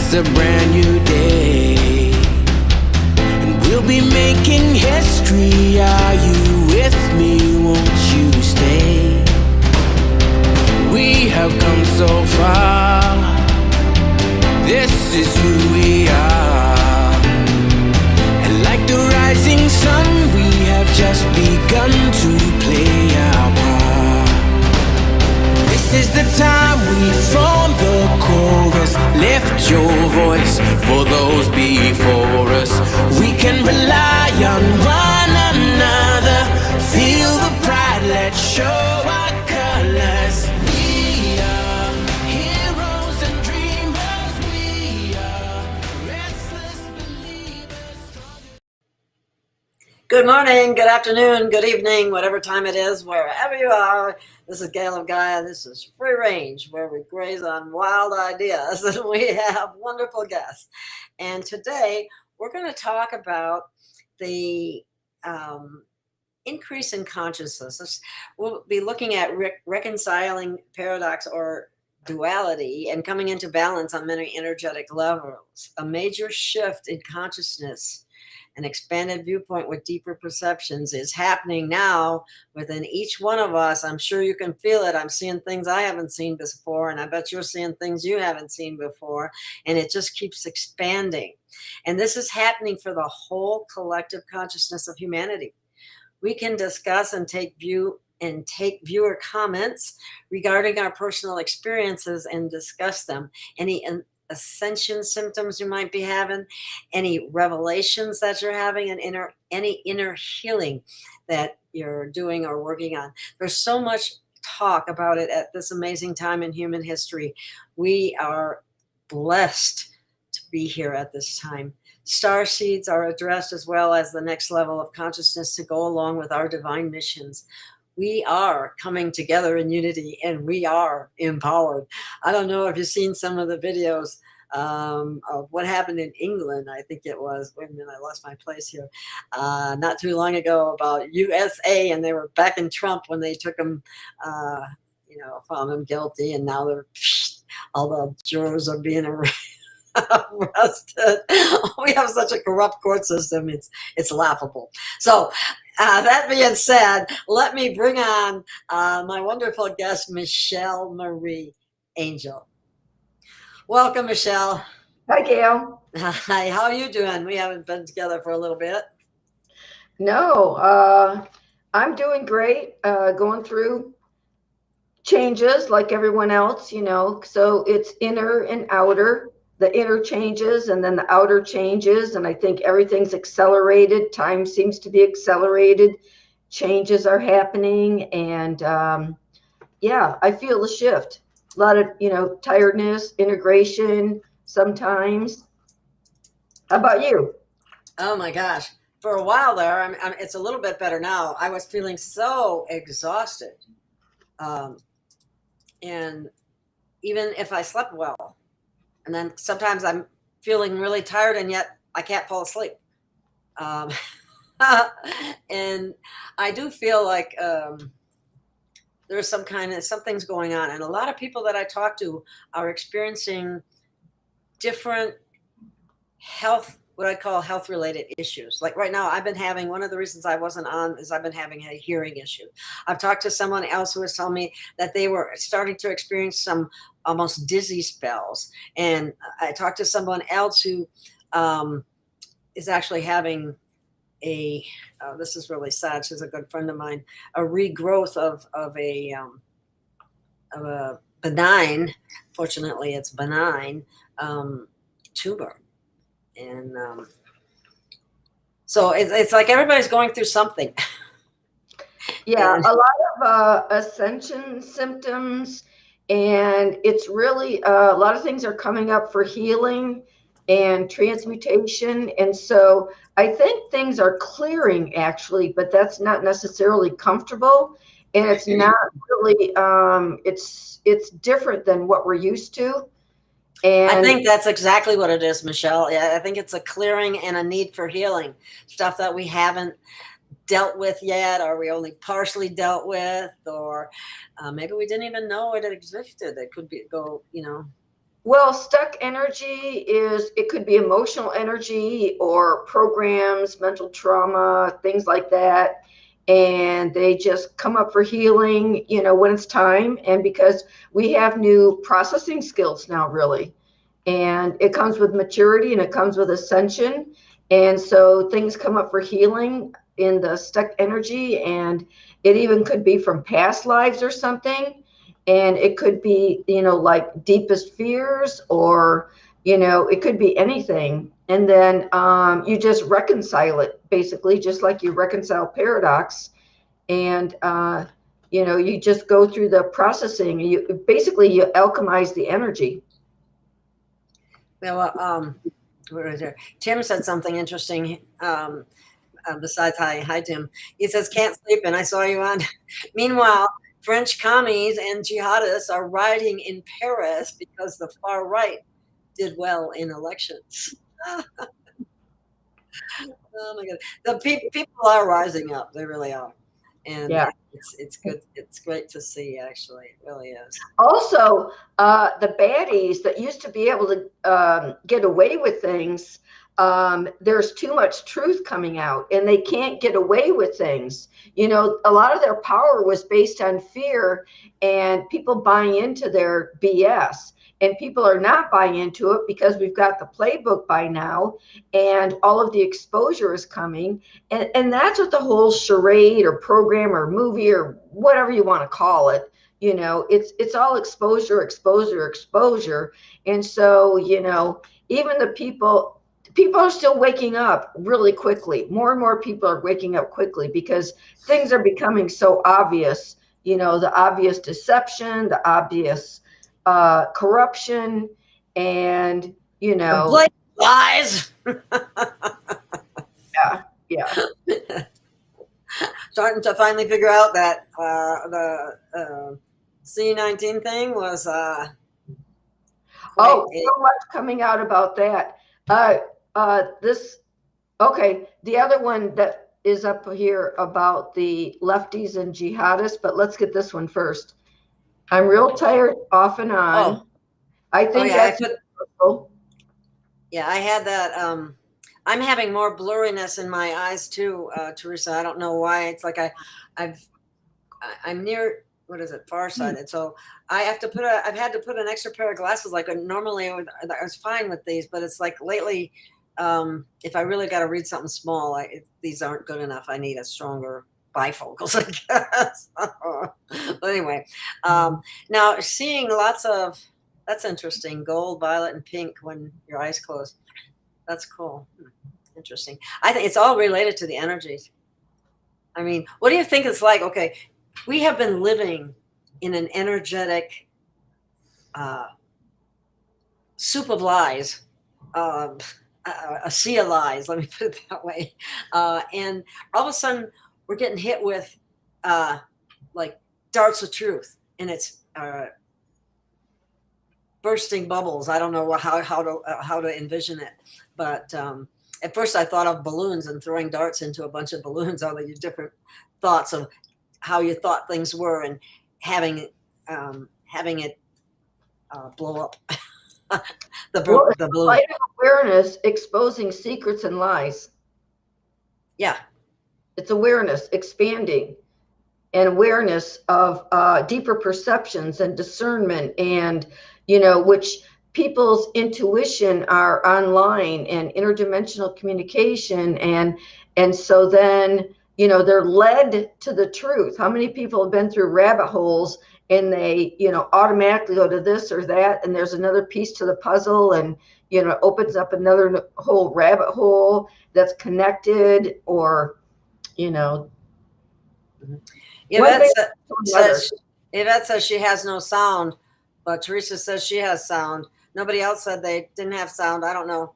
It's a brand new day, and we'll be making history. Are you with me? Won't you stay? We have come so far. This is who we are. And like the rising sun, we have just begun to play our part. This is the time we form the chorus. Lift your voice for those before us. We can rely on one another. Feel the pride, let's show our colors. We are heroes and dreamers. We are restless believers. Good morning, good afternoon, good evening, whatever time it is, wherever you are. This is Gail of Gaia. This is Free Range, where we graze on wild ideas, and we have wonderful guests. And today, we're going to talk about the increase in consciousness. We'll be looking at reconciling paradox or duality and coming into balance on many energetic levels. A major shift in consciousness, an expanded viewpoint with deeper perceptions is happening now within each one of us. I'm sure you can feel it. I'm seeing things I haven't seen before, and I bet you're seeing things you haven't seen before, and it just keeps expanding. And this is happening for the whole collective consciousness of humanity. We can discuss and take viewer comments regarding our personal experiences and discuss them. Any ascension symptoms you might be having, any revelations that you're having, and any inner healing that you're doing or working on. There's so much talk about it at this amazing time in human history. We are blessed to be here at this time. Starseeds are addressed, as well as the next level of consciousness to go along with our divine missions. We are coming together in unity, and we are empowered. I don't know if you've seen some of the videos of what happened in England. I think it was, wait a minute, I lost my place here. Not too long ago, about USA, and they were backing Trump when they took him, found him guilty, and now all the jurors are being arrested. We have such a corrupt court system. It's laughable. So that being said, let me bring on my wonderful guest, Michelle Marie Angel. Welcome, Michelle. Hi, Gail. Hi, how are you doing? We haven't been together for a little bit. No, I'm doing great. Going through changes like everyone else, so it's inner and outer. The inner changes and then the outer changes, and I think everything's accelerated. Time seems to be accelerated. Changes are happening, and I feel the shift. A lot of tiredness, integration sometimes. How about you? Oh my gosh, for a while there, it's a little bit better now. I was feeling so exhausted, and even if I slept well. And then sometimes I'm feeling really tired, and yet I can't fall asleep. And I do feel like there's something's going on. And a lot of people that I talk to are experiencing different what I call health-related issues. Like right now, I've been having, one of the reasons I wasn't on is I've been having a hearing issue. I've talked to someone else who was telling me that they were starting to experience some almost dizzy spells. And I talked to someone else who is actually having this is really sad, she's a good friend of mine, a regrowth of a benign, fortunately it's benign, tumor. And so it's like everybody's going through something. Yeah, a lot of ascension symptoms, and it's really a lot of things are coming up for healing and transmutation. And so I think things are clearing actually, but that's not necessarily comfortable. And it's not really, it's different than what we're used to. And I think that's exactly what it is, Michelle. Yeah, I think it's a clearing and a need for healing, stuff that we haven't dealt with yet, or we only partially dealt with, or maybe we didn't even know it existed. It could be Well, stuck energy it could be emotional energy or programs, mental trauma, things like that. And they just come up for healing, when it's time. And because we have new processing skills now, really. And it comes with maturity and it comes with ascension. And so things come up for healing in the stuck energy. And it even could be from past lives or something. And it could be, like deepest fears, or, it could be anything. And then you just reconcile it, basically, just like you reconcile paradox. And, you just go through the processing. You alchemize the energy. Well, what is there? Tim said something interesting. Besides, hi, Tim. He says, can't sleep, and I saw you on. Meanwhile, French commies and jihadists are rioting in Paris because the far right did well in elections. Oh my God. The people are rising up. They really are. And yeah, it's good. It's great to see, actually. It really is. Also, the baddies that used to be able to get away with things, there's too much truth coming out and they can't get away with things. A lot of their power was based on fear and people buying into their BS. And people are not buying into it because we've got the playbook by now and all of the exposure is coming. And that's what the whole charade or program or movie or whatever you want to call it, it's all exposure. And so, even the people are still waking up really quickly. More and more people are waking up quickly because things are becoming so obvious, the obvious deception, the obvious corruption, and, The blatant lies. yeah. Starting to finally figure out that the C-19 thing was So much coming out about that. The other one that is up here about the lefties and jihadists, but let's get this one first. I'm real tired off and on. I think that's I had that. I'm having more blurriness in my eyes too, Teresa. I don't know why. It's like I'm near, what is it, farsighted. So I've had to put an extra pair of glasses. Like normally I was fine with these, but it's like lately, if I really got to read something small, these aren't good enough. I need a stronger bifocals, I guess. But anyway, now seeing lots of, that's interesting, gold, violet, and pink when your eyes close. That's cool. Interesting. I think it's all related to the energies. I mean, what do you think it's like? Okay, we have been living in an energetic soup of lies, a sea of lies, let me put it that way. And all of a sudden, we're getting hit with like darts of truth, and it's bursting bubbles. I don't know how to envision it, but at first I thought of balloons and throwing darts into a bunch of balloons. All the different thoughts of how you thought things were, and having it blow up. the balloon. Light of awareness exposing secrets and lies. Yeah, it's awareness expanding, and awareness of deeper perceptions and discernment, and which people's intuition are online and interdimensional communication, and so then they're led to the truth. How many people have been through rabbit holes and they automatically go to this or that, and there's another piece to the puzzle, and opens up another whole rabbit hole that's connected, or Yvette says she has no sound, but Teresa says she has sound. Nobody else said they didn't have sound. I don't know.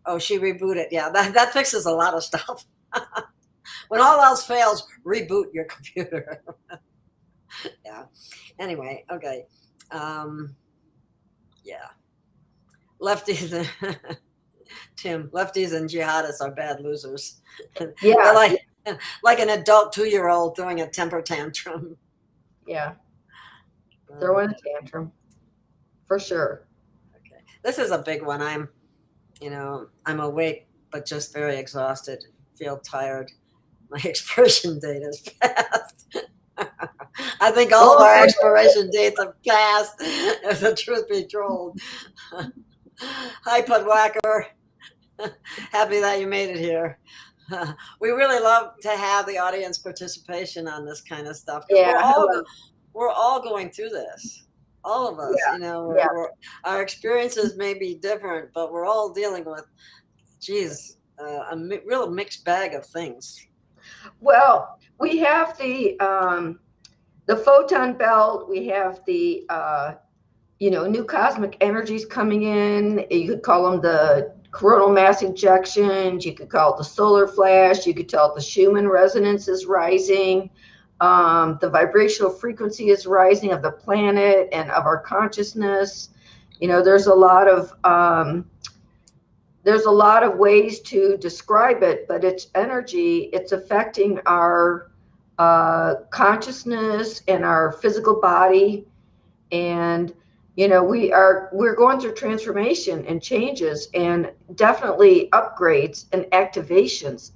Oh, she rebooted. Yeah, that fixes a lot of stuff. When all else fails, reboot your computer. Yeah. Anyway, okay. Yeah. Lefties, Tim, lefties and jihadists are bad losers. Yeah. like an adult 2-year-old throwing a temper tantrum. Yeah. Throwing a tantrum. For sure. Okay. This is a big one. I'm awake, but just very exhausted. Feel tired. My expiration date is passed. I think all of our expiration dates have passed, if the truth be told. Hi, Pudwhacker. Happy that you made it here. We really love to have the audience participation on this kind of stuff, because we're all going through this. All of us, our experiences may be different, but we're all dealing with, a real mixed bag of things. Well, we have the photon belt. We have the new cosmic energies coming in. You could call them the coronal mass ejections. You could call it the solar flash. You could tell it the Schumann resonance is rising. The vibrational frequency is rising of the planet and of our consciousness. There's a lot of ways to describe it, but it's energy. It's affecting our consciousness and our physical body. And we're going through transformation and changes, and definitely upgrades and activations.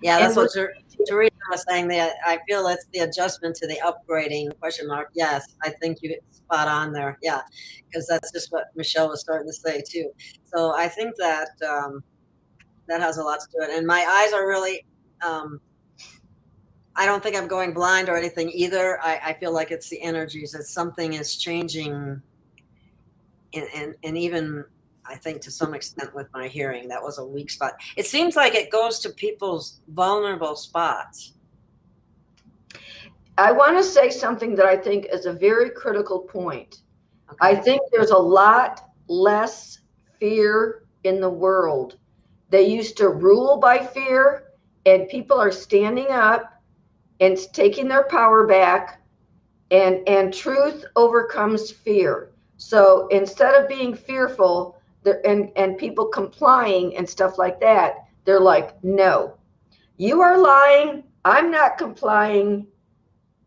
Yeah, that's what Teresa was saying. I feel it's the adjustment to the upgrading ? Yes, I think you get spot on there. Yeah, because that's just what Michelle was starting to say too. So I think that that has a lot to do with it. And my eyes are really. I don't think I'm going blind or anything either. I feel like it's the energies, that something is changing, and even I think to some extent with my hearing, that was a weak spot. It seems like it goes to people's vulnerable spots. I want to say something that I think is a very critical point. Okay. I think there's a lot less fear in the world. They used to rule by fear, and people are standing up and taking their power back, and truth overcomes fear. So instead of being fearful and people complying and stuff like that, they're like, no, you are lying, I'm not complying,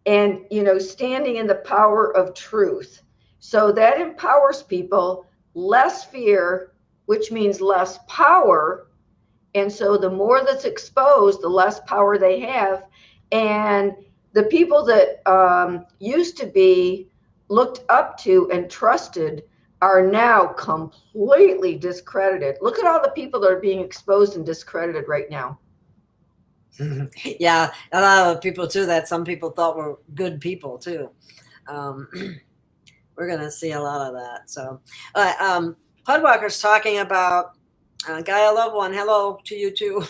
and standing in the power of truth. So that empowers people. Less fear, which means less power. And so the more that's exposed, the less power they have. And the people that used to be looked up to and trusted are now completely discredited. Look at all the people that are being exposed and discredited right now. Yeah, a lot of people too that some people thought were good people too. We're going to see a lot of that. So Pudwhacker's talking about Gaia Loved One. Hello to you too.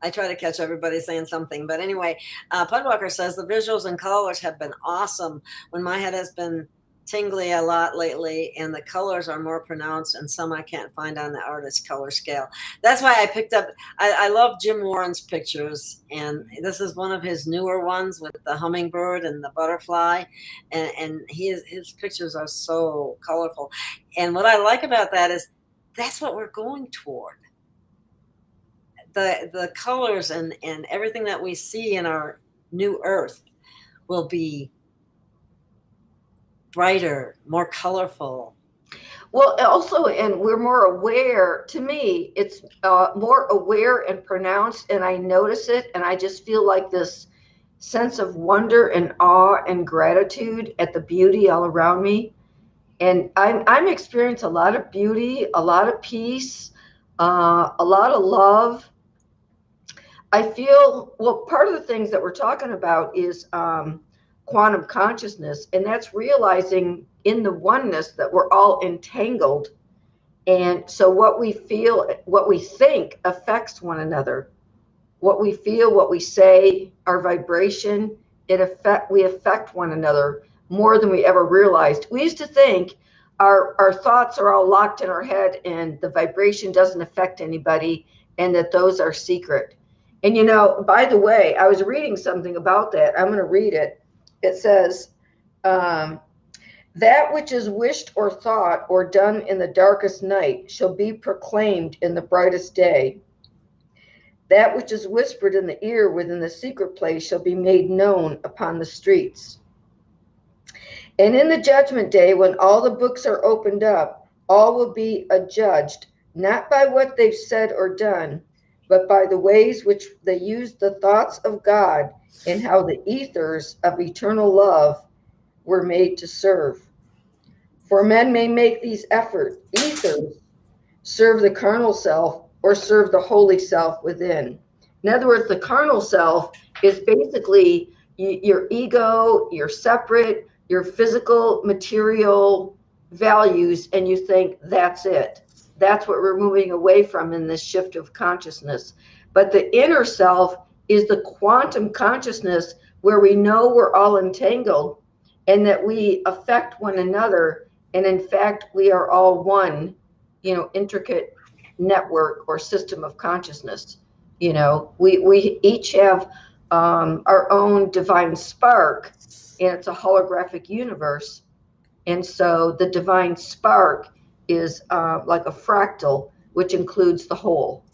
I try to catch everybody saying something. But anyway, Pudwhacker says the visuals and colors have been awesome. When my head has been tingly a lot lately, and the colors are more pronounced, and some I can't find on the artist color scale. That's why I picked up, I love Jim Warren's pictures, and this is one of his newer ones with the hummingbird and the butterfly, and his pictures are so colorful. And what I like about that is that's what we're going toward. The colors and everything that we see in our new earth will be brighter, more colorful. Well, also, and we're more aware. To me, it's more aware and pronounced, and I notice it, and I just feel like this sense of wonder and awe and gratitude at the beauty all around me. And I'm experiencing a lot of beauty, a lot of peace, a lot of love. I feel, well, part of the things that we're talking about is quantum consciousness, and that's realizing in the oneness that we're all entangled. And so what we feel, what we think affects one another. What we feel, what we say, our vibration, we affect one another more than we ever realized. We used to think our thoughts are all locked in our head and the vibration doesn't affect anybody, and that those are secret. And by the way, I was reading something about that. I'm going to read it. It says, that which is wished or thought or done in the darkest night shall be proclaimed in the brightest day. That which is whispered in the ear within the secret place shall be made known upon the streets. And in the judgment day, when all the books are opened up, all will be adjudged, not by what they've said or done, but by the ways which they used the thoughts of God and how the ethers of eternal love were made to serve. For men may make these ethers, serve the carnal self or serve the holy self within. In other words, the carnal self is basically your ego, your separate, your physical, material values, and you think that's it. That's what we're moving away from in this shift of consciousness. But the inner self is the quantum consciousness where we know we're all entangled and that we affect one another. And in fact, we are all one, intricate network or system of consciousness. We each have our own divine spark, and it's a holographic universe. And so the divine spark is like a fractal, which includes the whole.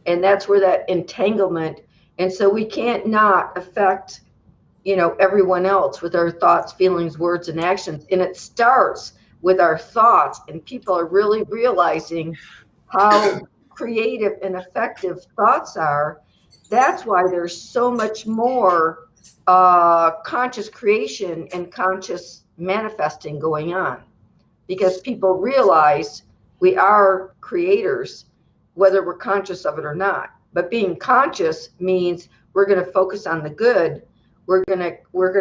And that's where that entanglement. And so we can't not affect, everyone else with our thoughts, feelings, words, and actions. And it starts with our thoughts, and people are really realizing how creative and effective thoughts are. That's why there's so much more conscious creation and conscious manifesting going on, because people realize we are creators, whether we're conscious of it or not. But being conscious means we're going to focus on the good. We're going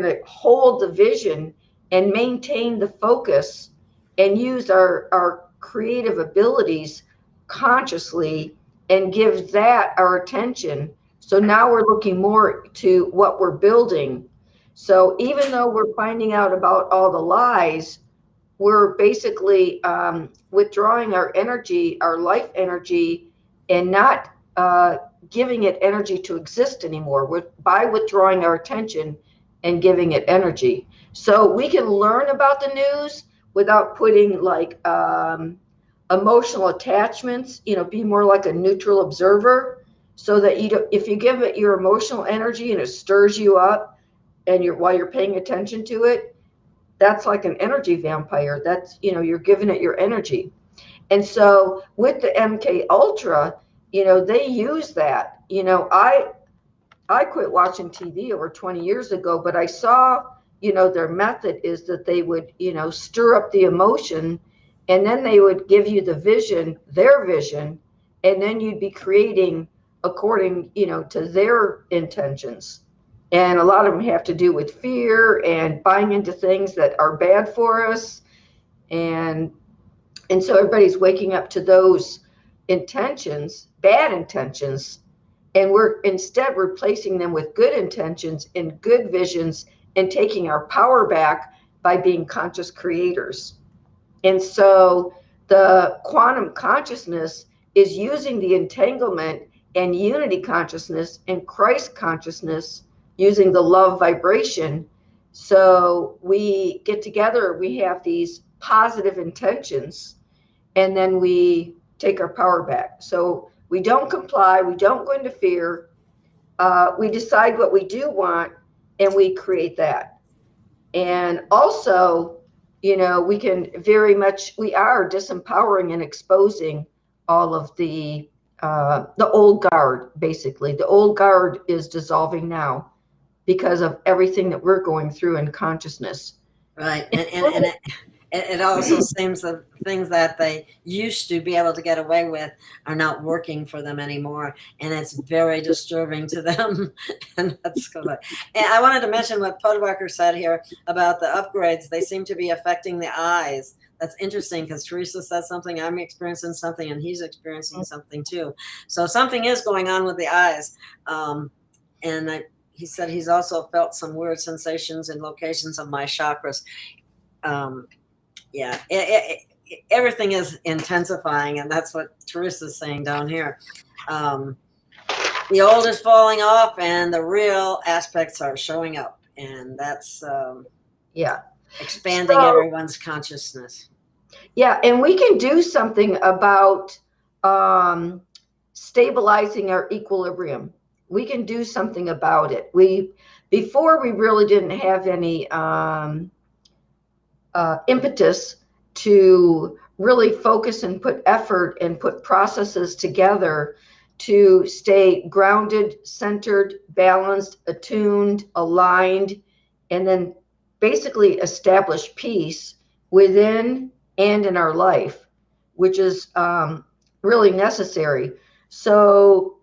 to hold the vision and maintain the focus and use our creative abilities consciously and give that our attention. So now we're looking more to what we're building. So even though we're finding out about all the lies, we're basically withdrawing our energy, our life energy, and not giving it energy to exist anymore by withdrawing our attention and giving it energy. So we can learn about the news without putting like emotional attachments, be more like a neutral observer, so that if you give it your emotional energy and it stirs you up and while you're paying attention to it, that's like an energy vampire. That's, you're giving it your energy. And so with the MK Ultra, they use that. I quit watching TV over 20 years ago, but I saw, their method is that they would, stir up the emotion, and then they would give you the vision, their vision, and then you'd be creating according, to their intentions. And a lot of them have to do with fear and buying into things that are bad for us. And so everybody's waking up to those intentions, bad intentions, and we're instead replacing them with good intentions and good visions and taking our power back by being conscious creators. And so the quantum consciousness is using the entanglement and unity consciousness and Christ consciousness, using the love vibration. So we get together, we have these positive intentions, and then we take our power back. So we don't comply, we don't go into fear, we decide what we do want, and we create that. And also, we are disempowering and exposing all of the old guard, basically. The old guard is dissolving now because of everything that we're going through in consciousness. Right. And it also seems that things that they used to be able to get away with are not working for them anymore. And it's very disturbing to them. And that's good. And I wanted to mention what Podwalker said here about the upgrades. They seem to be affecting the eyes. That's interesting because Teresa said something, I'm experiencing something, and he's experiencing something too. So something is going on with the eyes. He said he's also felt some weird sensations in locations of my chakras. Everything is intensifying, and that's what Teresa's saying down here. The old is falling off, and the real aspects are showing up, and that's expanding everyone's consciousness. Yeah, and we can do something about stabilizing our equilibrium. We can do something about it. Before we really didn't have any impetus to really focus and put effort and put processes together to stay grounded, centered, balanced, attuned, aligned, and then basically establish peace within and in our life, which is really necessary. So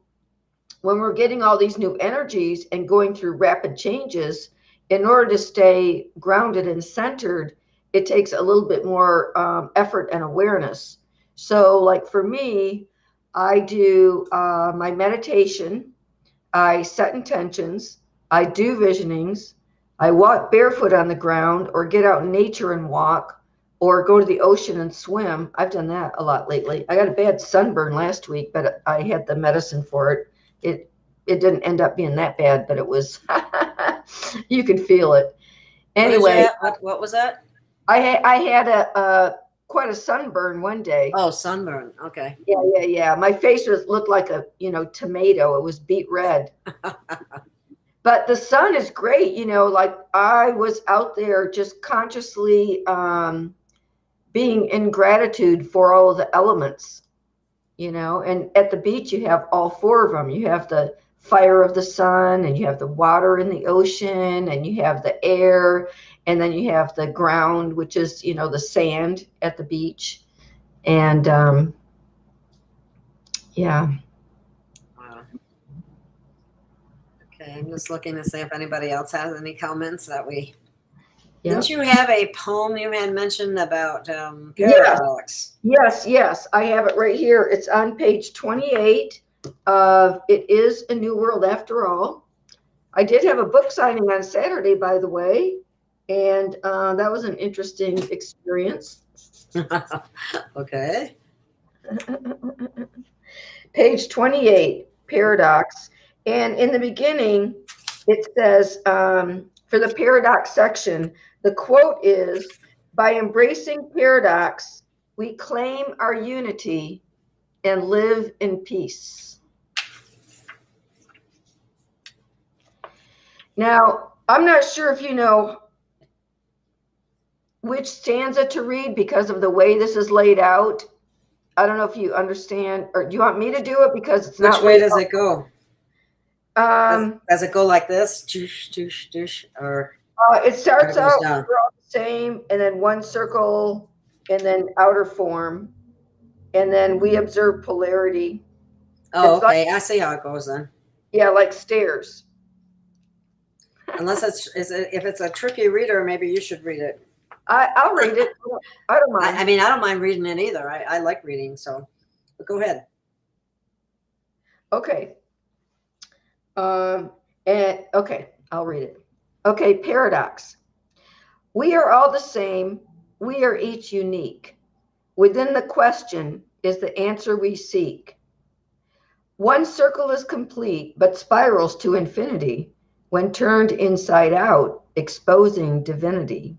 when we're getting all these new energies and going through rapid changes, in order to stay grounded and centered, it takes a little bit more effort and awareness. So like for me, I do my meditation, I set intentions, I do visionings, I walk barefoot on the ground or get out in nature and walk or go to the ocean and swim. I've done that a lot lately. I got a bad sunburn last week, but I had the medicine for it. It didn't end up being that bad, but it was, you could feel it. Anyway. What was that? I had a quite a sunburn one day. Oh, sunburn. Okay. Yeah. My face looked like a tomato. It was beet red. But the sun is great. Like I was out there just consciously being in gratitude for all of the elements. And at the beach you have all four of them. You have the fire of the sun, and you have the water in the ocean, and you have the air. And then you have the ground, which is, the sand at the beach. And yeah. Wow. Okay, I'm just looking to see if anybody else has any comments that we. Yep. Didn't you have a poem you had mentioned about paradox? Yes. I have it right here. It's on page 28 of It Is a New World After All. I did have a book signing on Saturday, by the way. And that was an interesting experience. Okay. Page 28, paradox. And in the beginning, it says, for the paradox section, the quote is, by embracing paradox, we claim our unity and live in peace. Now, I'm not sure if you know which stanza to read because of the way this is laid out. I don't know if you understand, or do you want me to do it because it's not? Which way does it go? Does it go like this? Doosh, doosh, doosh, or it starts out, down? we're all the same, and then one circle, and then outer form, and then we observe polarity. Oh, okay. I see how it goes then. Yeah, like stairs. Unless if it's a tricky reader, maybe you should read it. I'll read it. I don't mind. I mean, I don't mind reading it either. I like reading, so but go ahead. Okay. Okay, I'll read it. Okay, paradox. We are all the same. We are each unique. Within the question is the answer we seek. One circle is complete, but spirals to infinity when turned inside out, exposing divinity.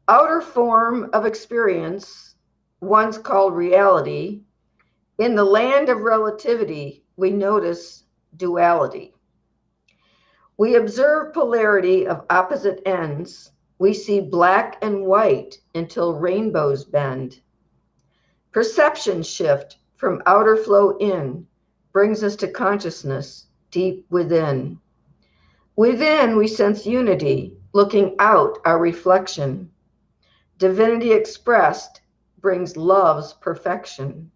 Outer form of experience, once called reality, in the land of relativity, we notice duality. We observe polarity of opposite ends. We see black and white until rainbows bend. Perception shift from outer flow in brings us to consciousness deep within. Within, we sense unity, looking out our reflection. Divinity expressed brings love's perfection.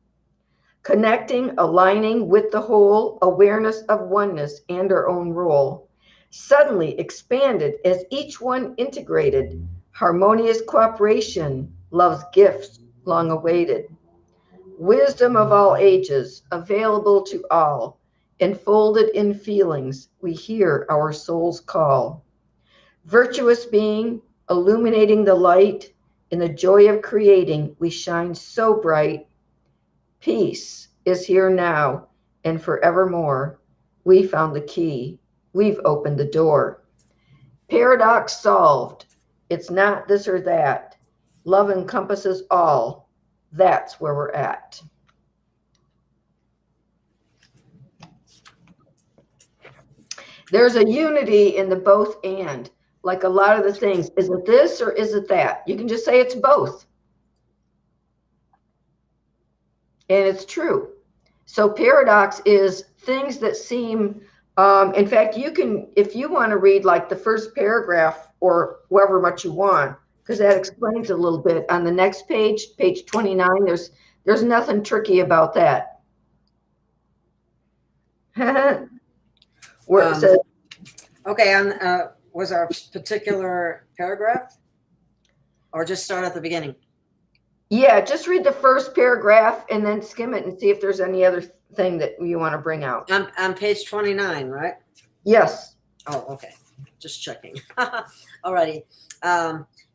Connecting, aligning with the whole, awareness of oneness and our own role. Suddenly expanded as each one integrated. Harmonious cooperation, love's gifts long awaited. Wisdom of all ages, available to all. Enfolded in feelings, we hear our soul's call. Virtuous being, illuminating the light. In the joy of creating, we shine so bright. Peace is here now and forevermore. We found the key. We've opened the door. Paradox solved. It's not this or that. Love encompasses all. That's where we're at. There's a unity in the both and. like a lot of the things. Is it this or is it that? You can just say it's both. And it's true. So paradox is things that seem, in fact, you can, if you want to read like the first paragraph or however much you want, because that explains a little bit on the next page, page 29, there's nothing tricky about that. Where it says, okay, on was our particular paragraph, or just start at the beginning? yeah, just read the first paragraph and then skim it and see if there's any other thing that you want to bring out. On page 29, right? Yes. Oh, okay. Just checking. Alrighty.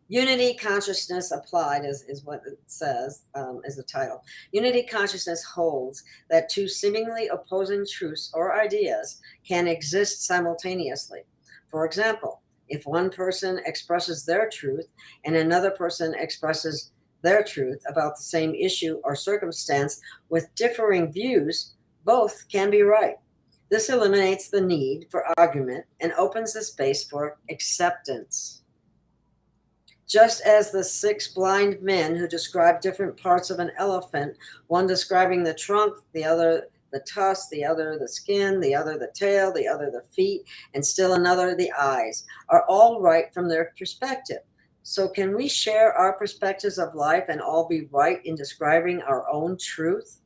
Unity consciousness applied is what it says, is the title. Unity consciousness holds that two seemingly opposing truths or ideas can exist simultaneously. For example, if one person expresses their truth and another person expresses their truth about the same issue or circumstance with differing views, both can be right. This eliminates the need for argument and opens the space for acceptance. Just as the 6 blind men who described different parts of an elephant, one describing the trunk, the other the tusk, the other the skin, the other the tail, the other the feet, and still another the eyes, are all right from their perspective. So can we share our perspectives of life and all be right in describing our own truth?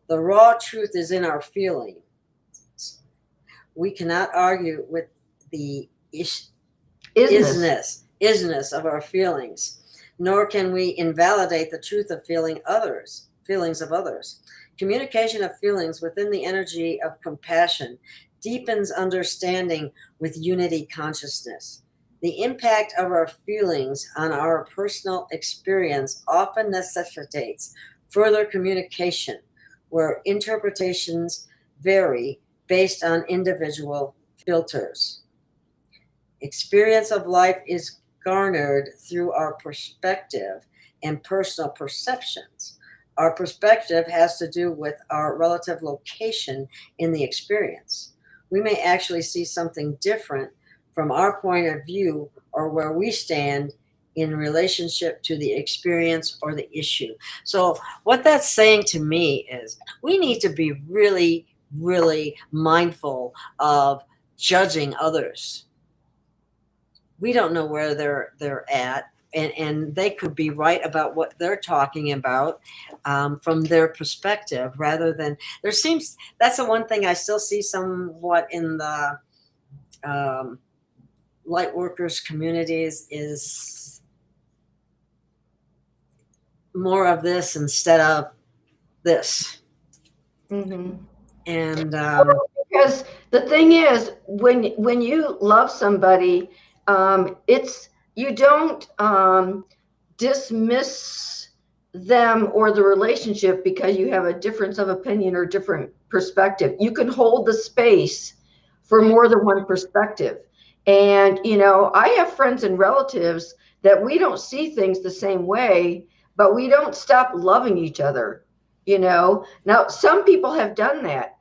The raw truth is in our feelings. We cannot argue with the isness of our feelings, nor can we invalidate the truth of feelings of others. Communication of feelings within the energy of compassion deepens understanding with unity consciousness. The impact of our feelings on our personal experience often necessitates further communication, where interpretations vary based on individual filters. Experience of life is garnered through our perspective and personal perceptions. Our perspective has to do with our relative location in the experience. We may actually see something different from our point of view or where we stand in relationship to the experience or the issue. So what that's saying to me is we need to be really, really mindful of judging others. We don't know where they're at, and they could be right about what they're talking about from their perspective, rather than that's the one thing I still see somewhat in the light workers communities is more of this instead of this. Mm-hmm. And because the thing is, when you love somebody, you don't dismiss them or the relationship because you have a difference of opinion or different perspective. You can hold the space for more than one perspective. And, I have friends and relatives that we don't see things the same way, but we don't stop loving each other, Now, some people have done that.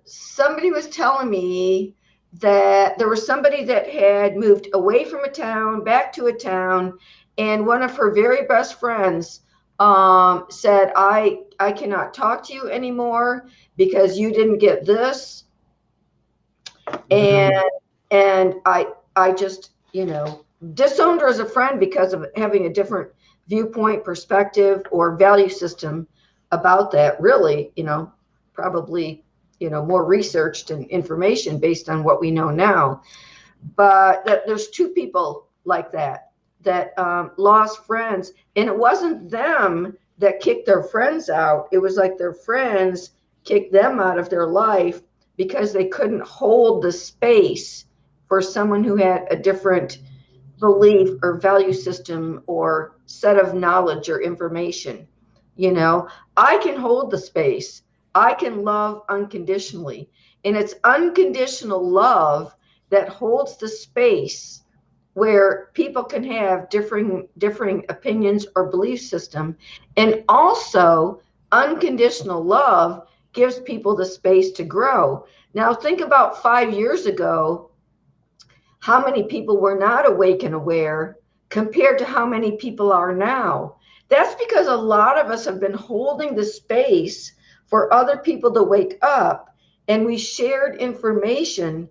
Somebody was telling me that there was somebody that had moved away from a town, back to a town, and one of her very best friends said, I cannot talk to you anymore because you didn't get this. And I just, disowned her as a friend because of having a different viewpoint, perspective, or value system about that. Really, probably, more researched and information based on what we know now. But there's 2 people like that lost friends. And it wasn't them that kicked their friends out. It was like their friends kicked them out of their life because they couldn't hold the space for someone who had a different belief or value system or set of knowledge or information. I can hold the space. I can love unconditionally. And it's unconditional love that holds the space where people can have differing opinions or belief system. And also unconditional love gives people the space to grow. Now, think about 5 years ago, how many people were not awake and aware compared to how many people are now. That's because a lot of us have been holding the space for other people to wake up, and we shared information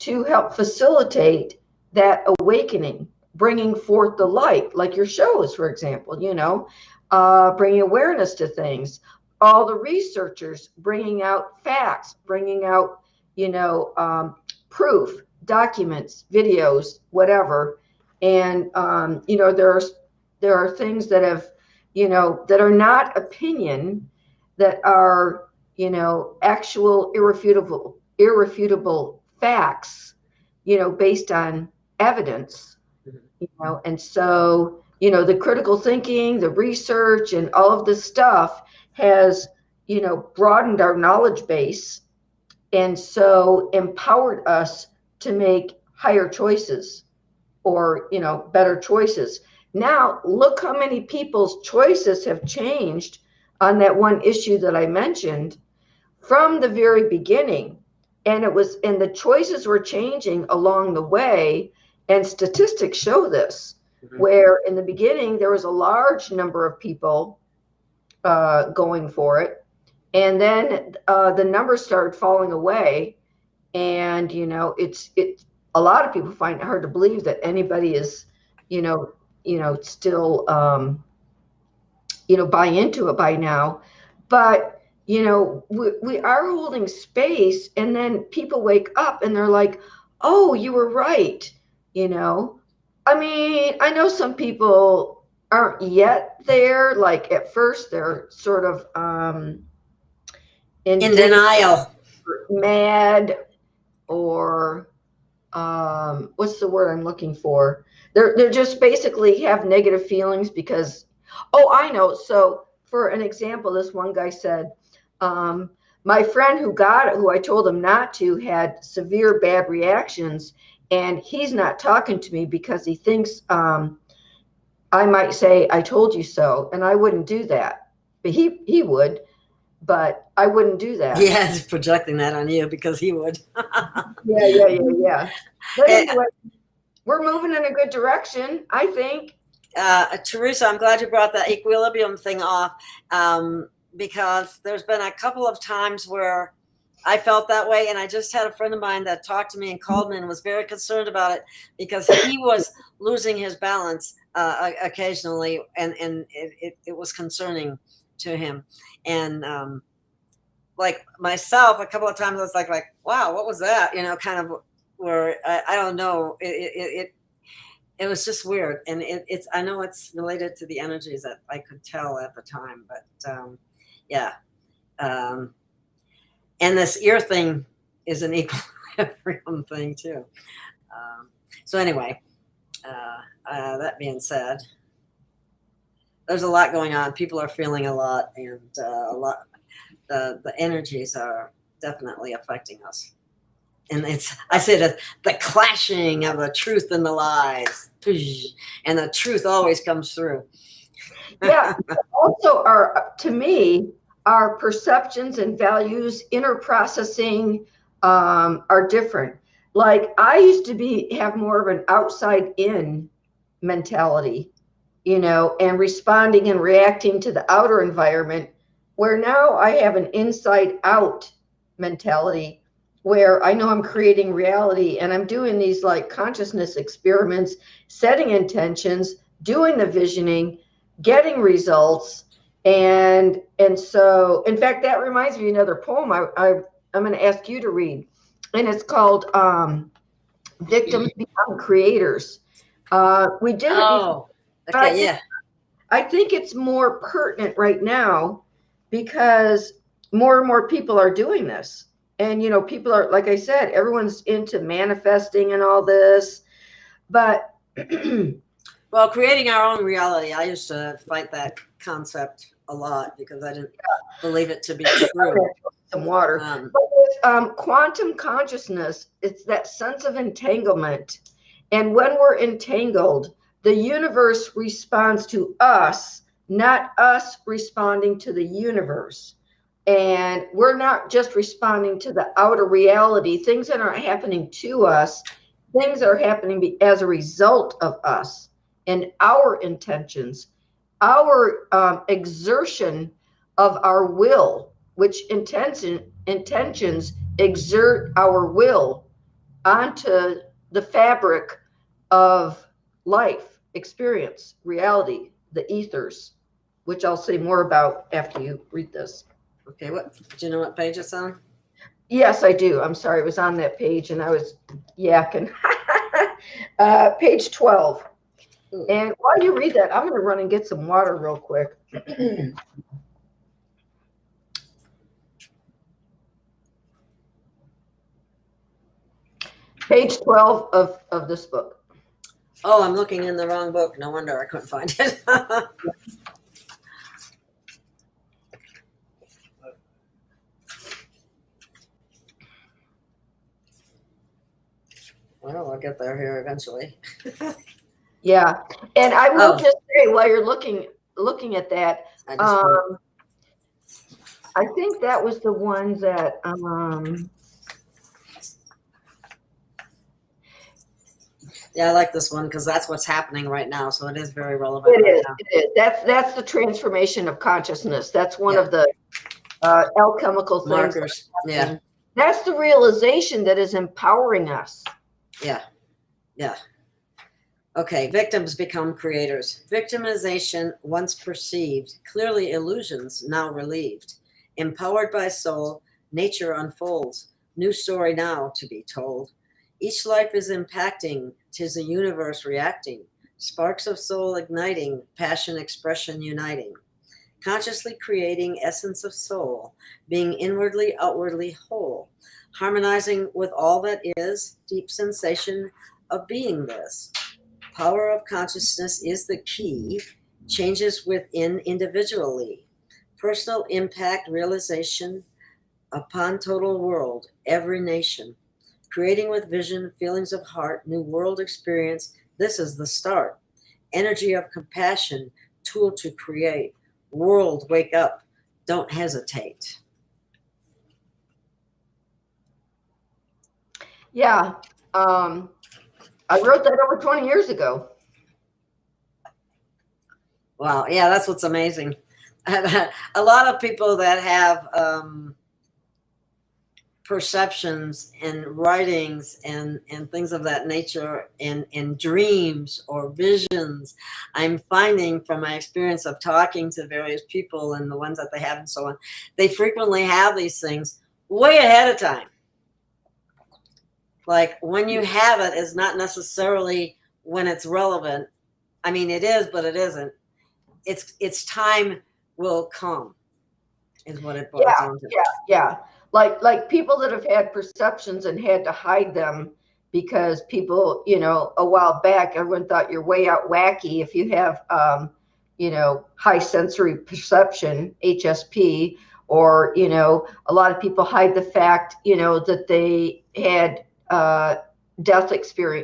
to help facilitate that awakening, bringing forth the light, like your shows, for example, bringing awareness to things. All the researchers bringing out facts, bringing out, proof, documents, videos, whatever. And, there are things that have, that are not opinion, that are, actual irrefutable facts, based on evidence, and so, the critical thinking, the research, and all of this stuff has, broadened our knowledge base, and so empowered us to make higher choices, or, better choices. Now, look how many people's choices have changed on that one issue that I mentioned from the very beginning. And the choices were changing along the way. And statistics show this, where in the beginning, there was a large number of people going for it. And then the numbers started falling away. And, it's a lot of people find it hard to believe that anybody is, still, buy into it by now. But, we are holding space, and then people wake up and they're like, oh, you were right. I mean, I know some people aren't yet there. Like at first they're sort of in denial, mad, or what's the word I'm looking for? They're just basically have negative feelings because, oh, I know. So for an example, this one guy said, my friend who got it, who I told him not to, had severe bad reactions, and he's not talking to me because he thinks I might say, I told you so, and I wouldn't do that. But he would, but I wouldn't do that. Yeah, he's projecting that on you because he would. Yeah. But anyway, we're moving in a good direction, I think. Teresa, I'm glad you brought that equilibrium thing off, because there's been a couple of times where I felt that way, and I just had a friend of mine that talked to me and called me and was very concerned about it because he was losing his balance occasionally, and it was concerning to him. And like myself, a couple of times I was like, wow, what was that? Kind of where I don't know. It was just weird, and it's I know it's related to the energies that I could tell at the time, but yeah. And this ear thing is an equilibrium thing too. So anyway, that being said, there's a lot going on. People are feeling a lot, and a lot. The energies are definitely affecting us. And I say that the clashing of the truth and the lies, and the truth always comes through. Yeah. Also, to me, our perceptions and values, inner processing, are different. Like I used to have more of an outside in mentality, and responding and reacting to the outer environment, where now I have an inside out mentality, where I know I'm creating reality, and I'm doing these like consciousness experiments, setting intentions, doing the visioning, getting results. And so, in fact, that reminds me of another poem I'm going to ask you to read, and it's called Victims Become Creators. We did it. Oh, okay, yeah. I think it's more pertinent right now because more and more people are doing this. And, people are, like I said, everyone's into manifesting and all this. But well, creating our own reality, I used to fight that concept a lot because I didn't believe it to be true. Some water. But with quantum consciousness, it's that sense of entanglement. And when we're entangled, the universe responds to us, not us responding to the universe. And we're not just responding to the outer reality, things that aren't happening to us, things are happening as a result of us and our intentions, our exertion of our will, which intentions exert our will onto the fabric of life, experience, reality, the ethers, which I'll say more about after you read this. Okay, do you know what page it's on? Yes, I do. I'm sorry, it was on that page and I was yakking. Page 12. Ooh. And while you read that, I'm going to run and get some water real quick. Page 12 of this book. Oh, I'm looking in the wrong book. No wonder I couldn't find it. Well, I'll get there here eventually. Yeah, and I will just say while you're looking at that, I think that was the one that yeah, I like this one because that's what's happening right now. So it is very relevant. It is. That's the transformation of consciousness. That's one of the alchemical things. Markers. Yeah. That's the realization that is empowering us. Yeah. Yeah. Okay. Victims become creators. Victimization once perceived, clearly illusions now relieved. Empowered by soul, nature unfolds. New story now to be told. Each life is impacting, 'tis a universe reacting. Sparks of soul igniting, passion expression uniting. Consciously creating essence of soul, being inwardly, outwardly whole. Harmonizing with all that is, deep sensation of beingness. Power of consciousness is the key, changes within individually. Personal impact realization upon total world, every nation. Creating with vision, feelings of heart, new world experience, this is the start. Energy of compassion, tool to create. World, wake up, don't hesitate. Yeah, I wrote that over 20 years ago. Wow, yeah, that's what's amazing. A lot of people that have perceptions and writings and things of that nature and dreams or visions, I'm finding from my experience of talking to various people and the ones that they have and so on, they frequently have these things way ahead of time. Like when you have it is not necessarily when it's relevant. I mean, it is, but it isn't. It's time will come is what it boils down to. Yeah. Like people that have had perceptions and had to hide them because people, a while back, everyone thought you're way out wacky if you have, high sensory perception, HSP, or, a lot of people hide the fact, that they had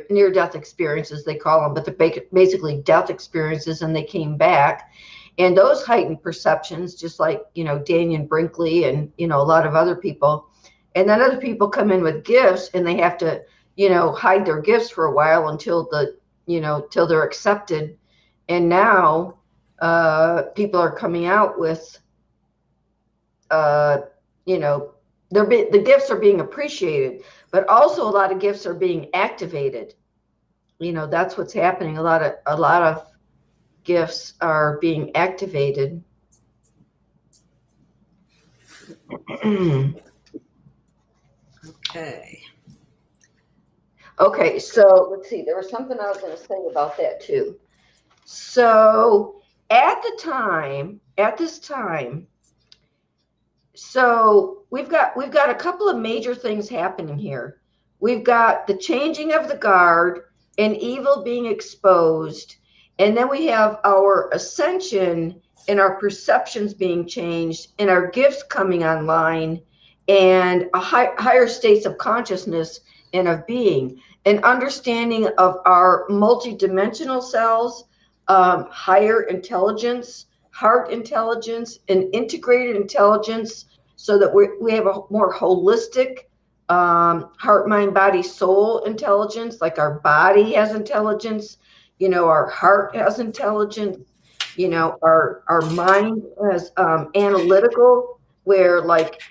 near-death experiences, they call them, but they're basically death experiences, and they came back. And those heightened perceptions, just like, Daniel Brinkley and, a lot of other people. And then other people come in with gifts and they have to, hide their gifts for a while until till they're accepted. And now people are coming out with, the gifts are being appreciated, but also a lot of gifts are being activated. That's what's happening. A lot of gifts are being activated. Okay, so let's see. There was something I was going to say about that too. So at this time, so we've got a couple of major things happening here. We've got the changing of the guard and evil being exposed. And then we have our ascension and our perceptions being changed and our gifts coming online and a higher states of consciousness and of being, an understanding of our multidimensional selves, higher intelligence, heart intelligence, and integrated intelligence, so that we have a more holistic heart, mind, body, soul intelligence. Like our body has intelligence, you know, our heart has intelligence, you know, our mind has analytical, where like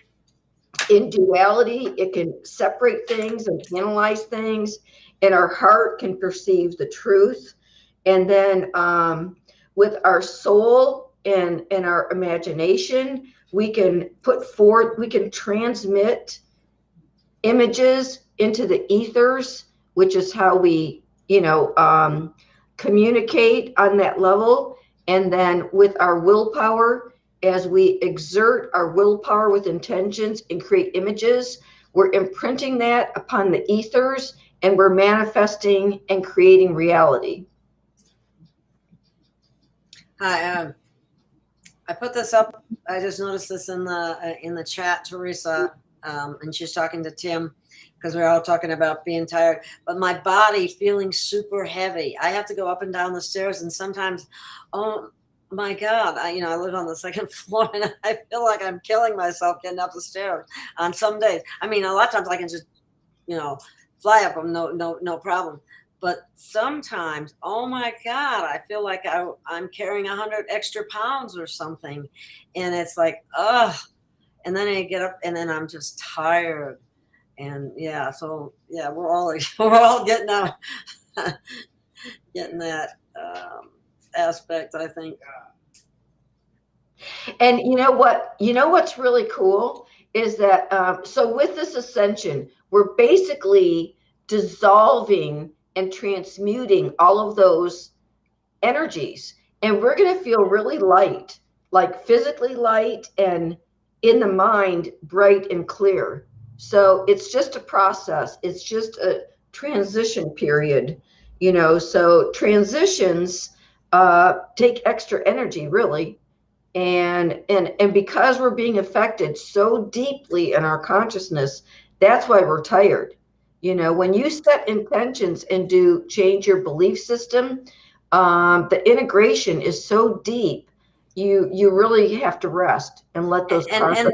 in duality, it can separate things and analyze things, and our heart can perceive the truth. And then with our soul and our imagination, we can put forth, we can transmit images into the ethers, which is how we, you know, communicate on that level. And then with our willpower, as we exert our willpower with intentions and create images, we're imprinting that upon the ethers, and we're manifesting and creating reality. Hi, I put this up. I just noticed this in the chat, Teresa, and she's talking to Tim, because we're all talking about being tired. But my body feeling super heavy. I have to go up and down the stairs, and sometimes, oh my God, I live on the second floor, and I feel like I'm killing myself getting up the stairs on some days. I mean, a lot of times I can just, fly up them, no problem. But sometimes, oh my God, I feel like I'm carrying 100 extra pounds or something. And it's like, ugh. And then I get up and then I'm just tired. And yeah, so yeah, we're all getting out, getting that aspect, I think. And you know what's really cool is that, so with this ascension, we're basically dissolving and transmuting all of those energies. And we're going to feel really light, like physically light, and in the mind, bright and clear. So it's just a process. It's just a transition period, so transitions take extra energy, really. And because we're being affected so deeply in our consciousness, that's why we're tired. When you set intentions and change your belief system, the integration is so deep, you really have to rest and let those and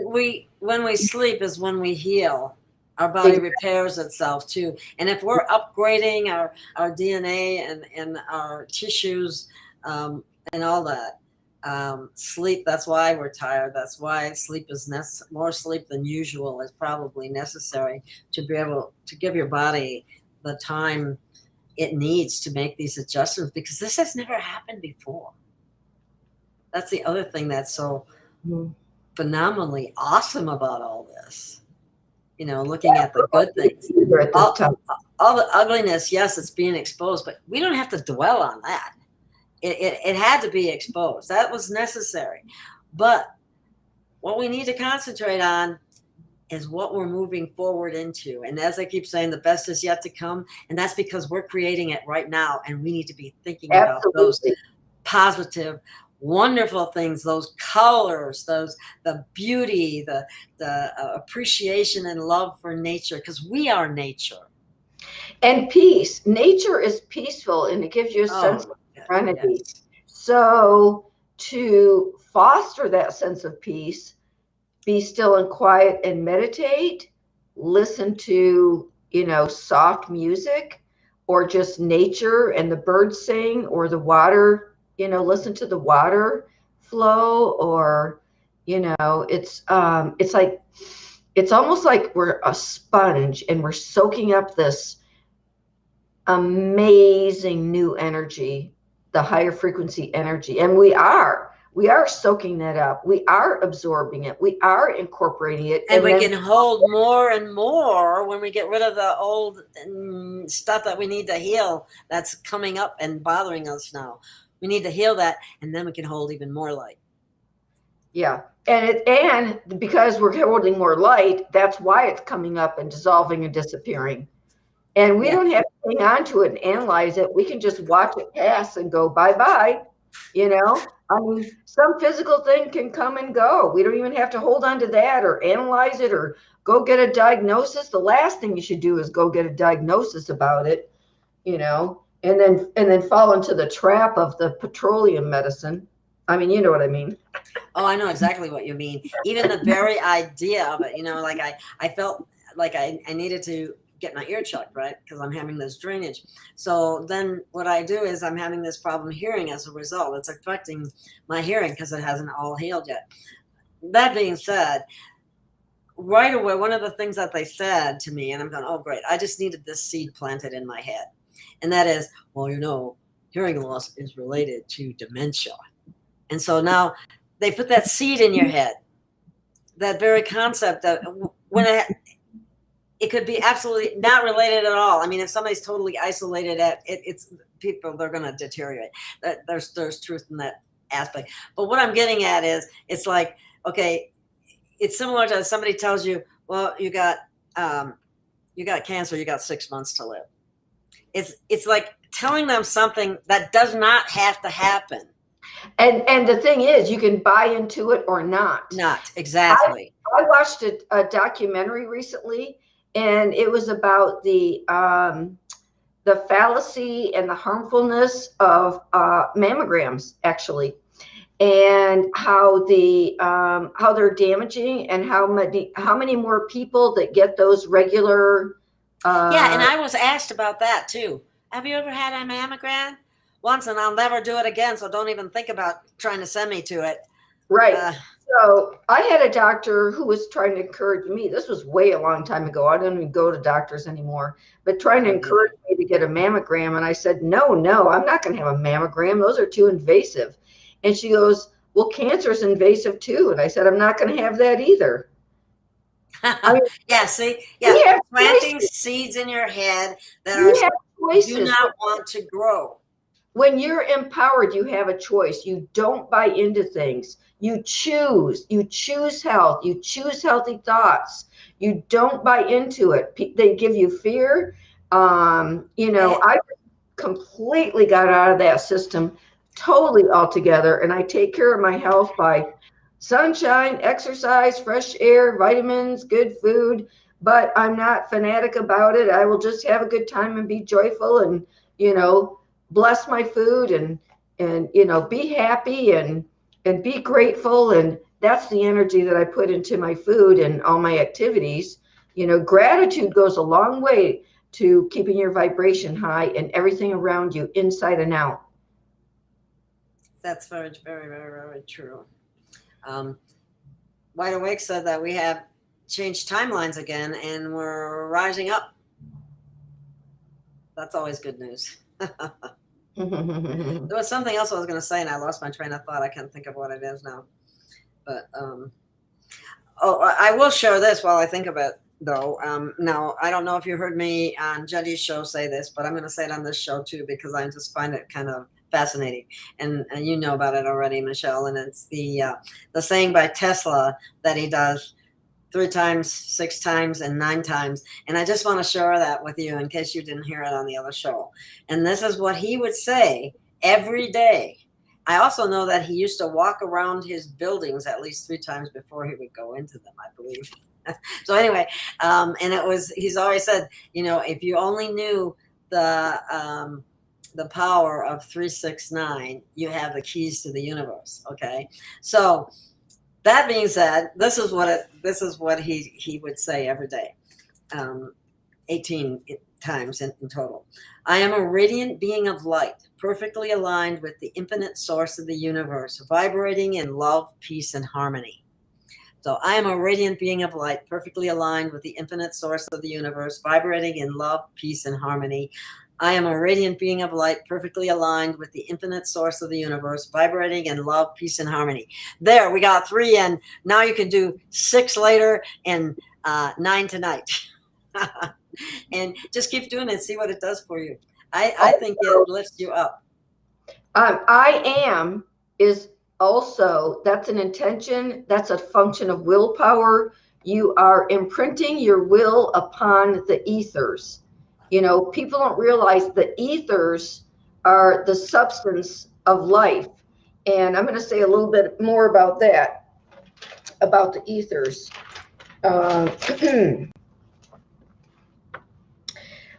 when we sleep is when we heal. Our body repairs itself too. And if we're upgrading our DNA and our tissues and all that, sleep, that's why we're tired. That's why sleep is more sleep than usual is probably necessary to be able to give your body the time it needs to make these adjustments, because this has never happened before. That's the other thing that's so phenomenally awesome about all this. Looking at the good things. All the ugliness, yes, it's being exposed, but we don't have to dwell on that. It had to be exposed. That was necessary. But what we need to concentrate on is what we're moving forward into. And as I keep saying, the best is yet to come. And that's because we're creating it right now. And we need to be thinking about those positive, wonderful things, those colors, the beauty, the appreciation and love for nature, because we are nature. And peace. Nature is peaceful, and it gives you a sense of serenity. Yes. So to foster that sense of peace, be still and quiet and meditate, listen to, soft music, or just nature and the birds sing, or the water, listen to the water flow, or, it's almost like we're a sponge and we're soaking up this amazing new energy, the higher frequency energy. And we are soaking that up. We are absorbing it. We are incorporating it. And we can hold more and more when we get rid of the old stuff that we need to heal that's coming up and bothering us now. We need to heal that, and then we can hold even more light. Yeah. And because we're holding more light, that's why it's coming up and dissolving and disappearing. And we don't have to hang on to it and analyze it. We can just watch it pass and go bye-bye. I mean, some physical thing can come and go. We don't even have to hold on to that or analyze it or go get a diagnosis. The last thing you should do is go get a diagnosis about it, and then fall into the trap of the petroleum medicine. I mean, you know what I mean. Oh, I know exactly what you mean. Even the very idea of it, like I felt like I needed to get my ear checked, right? Because I'm having this drainage. So then what I do is I'm having this problem hearing as a result. It's affecting my hearing because it hasn't all healed yet. That being said, right away, one of the things that they said to me, and I'm going, oh, great, I just needed this seed planted in my head. And that is, well, hearing loss is related to dementia. And so now they put that seed in your head, that very concept that when it could be absolutely not related at all. I mean, if somebody's totally isolated it's people, they're going to deteriorate. There's truth in that aspect. But what I'm getting at is, it's like, okay, it's similar to somebody tells you, well, you got cancer, you got 6 months to live. It's like telling them something that does not have to happen. And the thing is, you can buy into it or not. Not exactly. I watched a documentary recently, and it was about the fallacy and the harmfulness of mammograms, actually, and how they're damaging, and how many more people that get those regular. Yeah, and I was asked about that too. Have you ever had a mammogram? Once, and I'll never do it again, so don't even think about trying to send me to it. Right. So I had a doctor who was trying to encourage me. This was way a long time ago. I don't even go to doctors anymore, but trying to encourage me to get a mammogram. And I said, no, I'm not going to have a mammogram. Those are too invasive. And she goes, well, cancer is invasive too. And I said, I'm not going to have that either. I mean, yeah, see? Yeah, planting seeds in your head that do not want to grow. When you're empowered, you have a choice. You don't buy into things. You choose health. You choose healthy thoughts. You don't buy into it. They give you fear. I completely got out of that system, totally altogether. And I take care of my health by sunshine, exercise, fresh air, vitamins, good food. But I'm not fanatic about it. I will just have a good time and be joyful and, bless my food and be happy and be grateful. And that's the energy that I put into my food and all my activities. Gratitude goes a long way to keeping your vibration high and everything around you, inside and out. That's very, very, very, very true. Wide Awake said that we have changed timelines again and we're rising up. That's always good news. There was something else I was going to say, and I lost my train of thought. I can't think of what it is now. But I will share this while I think of it, though. Now, I don't know if you heard me on Juddy's show say this, but I'm going to say it on this show too, because I just find it kind of fascinating. And you know about it already, Michelle. And it's the saying by Tesla that he does 3 times, 6 times, and 9 times. And I just want to share that with you in case you didn't hear it on the other show. And this is what he would say every day. I also know that he used to walk around his buildings at least 3 times before he would go into them, I believe. So anyway, and he's always said, if you only knew the power of 369, you have the keys to the universe. Okay. So that being said, this is what he would say every day, 18 times in total. I am a radiant being of light, perfectly aligned with the infinite source of the universe, vibrating in love, peace, and harmony. So I am a radiant being of light, perfectly aligned with the infinite source of the universe, vibrating in love, peace, and harmony. I am a radiant being of light, perfectly aligned with the infinite source of the universe, vibrating in love, peace, and harmony. There, we got 3, and now you can do 6 later and 9 tonight. And just keep doing it, see what it does for you. I think it lifts you up. I am is also, that's an intention. That's a function of willpower. You are imprinting your will upon the ethers. People don't realize the ethers are the substance of life. And I'm going to say a little bit more about that, about the ethers.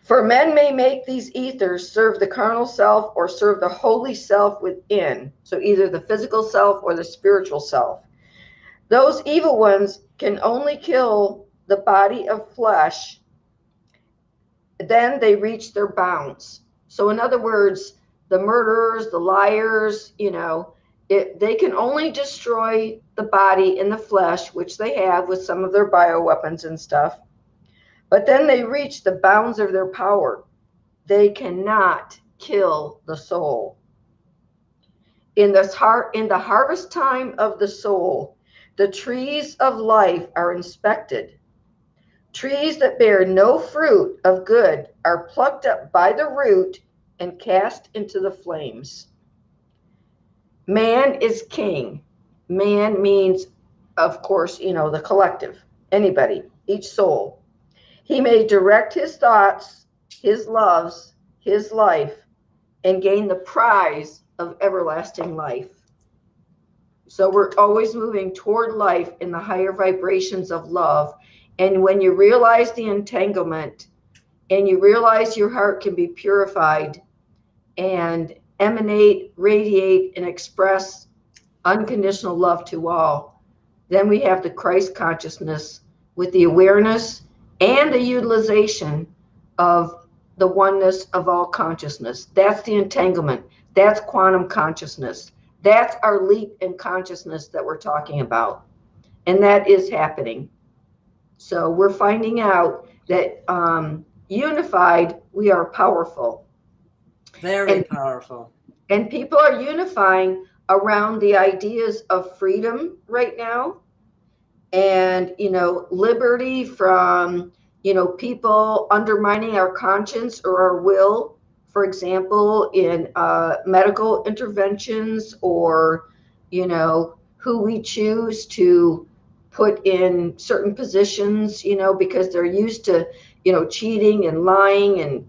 For men may make these ethers serve the carnal self or serve the holy self within. So either the physical self or the spiritual self. Those evil ones can only kill the body of flesh. Then they reach their bounds. So in other words, the murderers, the liars, they can only destroy the body in the flesh, which they have with some of their bioweapons and stuff. But then they reach the bounds of their power. They cannot kill the soul. In the harvest time of the soul, the trees of life are inspected. Trees that bear no fruit of good are plucked up by the root and cast into the flames. Man is king. Man means, of course, the collective, anybody, each soul. He may direct his thoughts, his loves, his life, and gain the prize of everlasting life. So we're always moving toward life in the higher vibrations of love. And when you realize the entanglement and you realize your heart can be purified and emanate, radiate, and express unconditional love to all, then we have the Christ consciousness with the awareness and the utilization of the oneness of all consciousness. That's the entanglement. That's quantum consciousness. That's our leap in consciousness that we're talking about. And that is happening. So we're finding out that unified, we are powerful. Very powerful. And people are unifying around the ideas of freedom right now. And, liberty from, people undermining our conscience or our will, for example, in medical interventions or, who we choose to put in certain positions, because they're used to, cheating and lying and,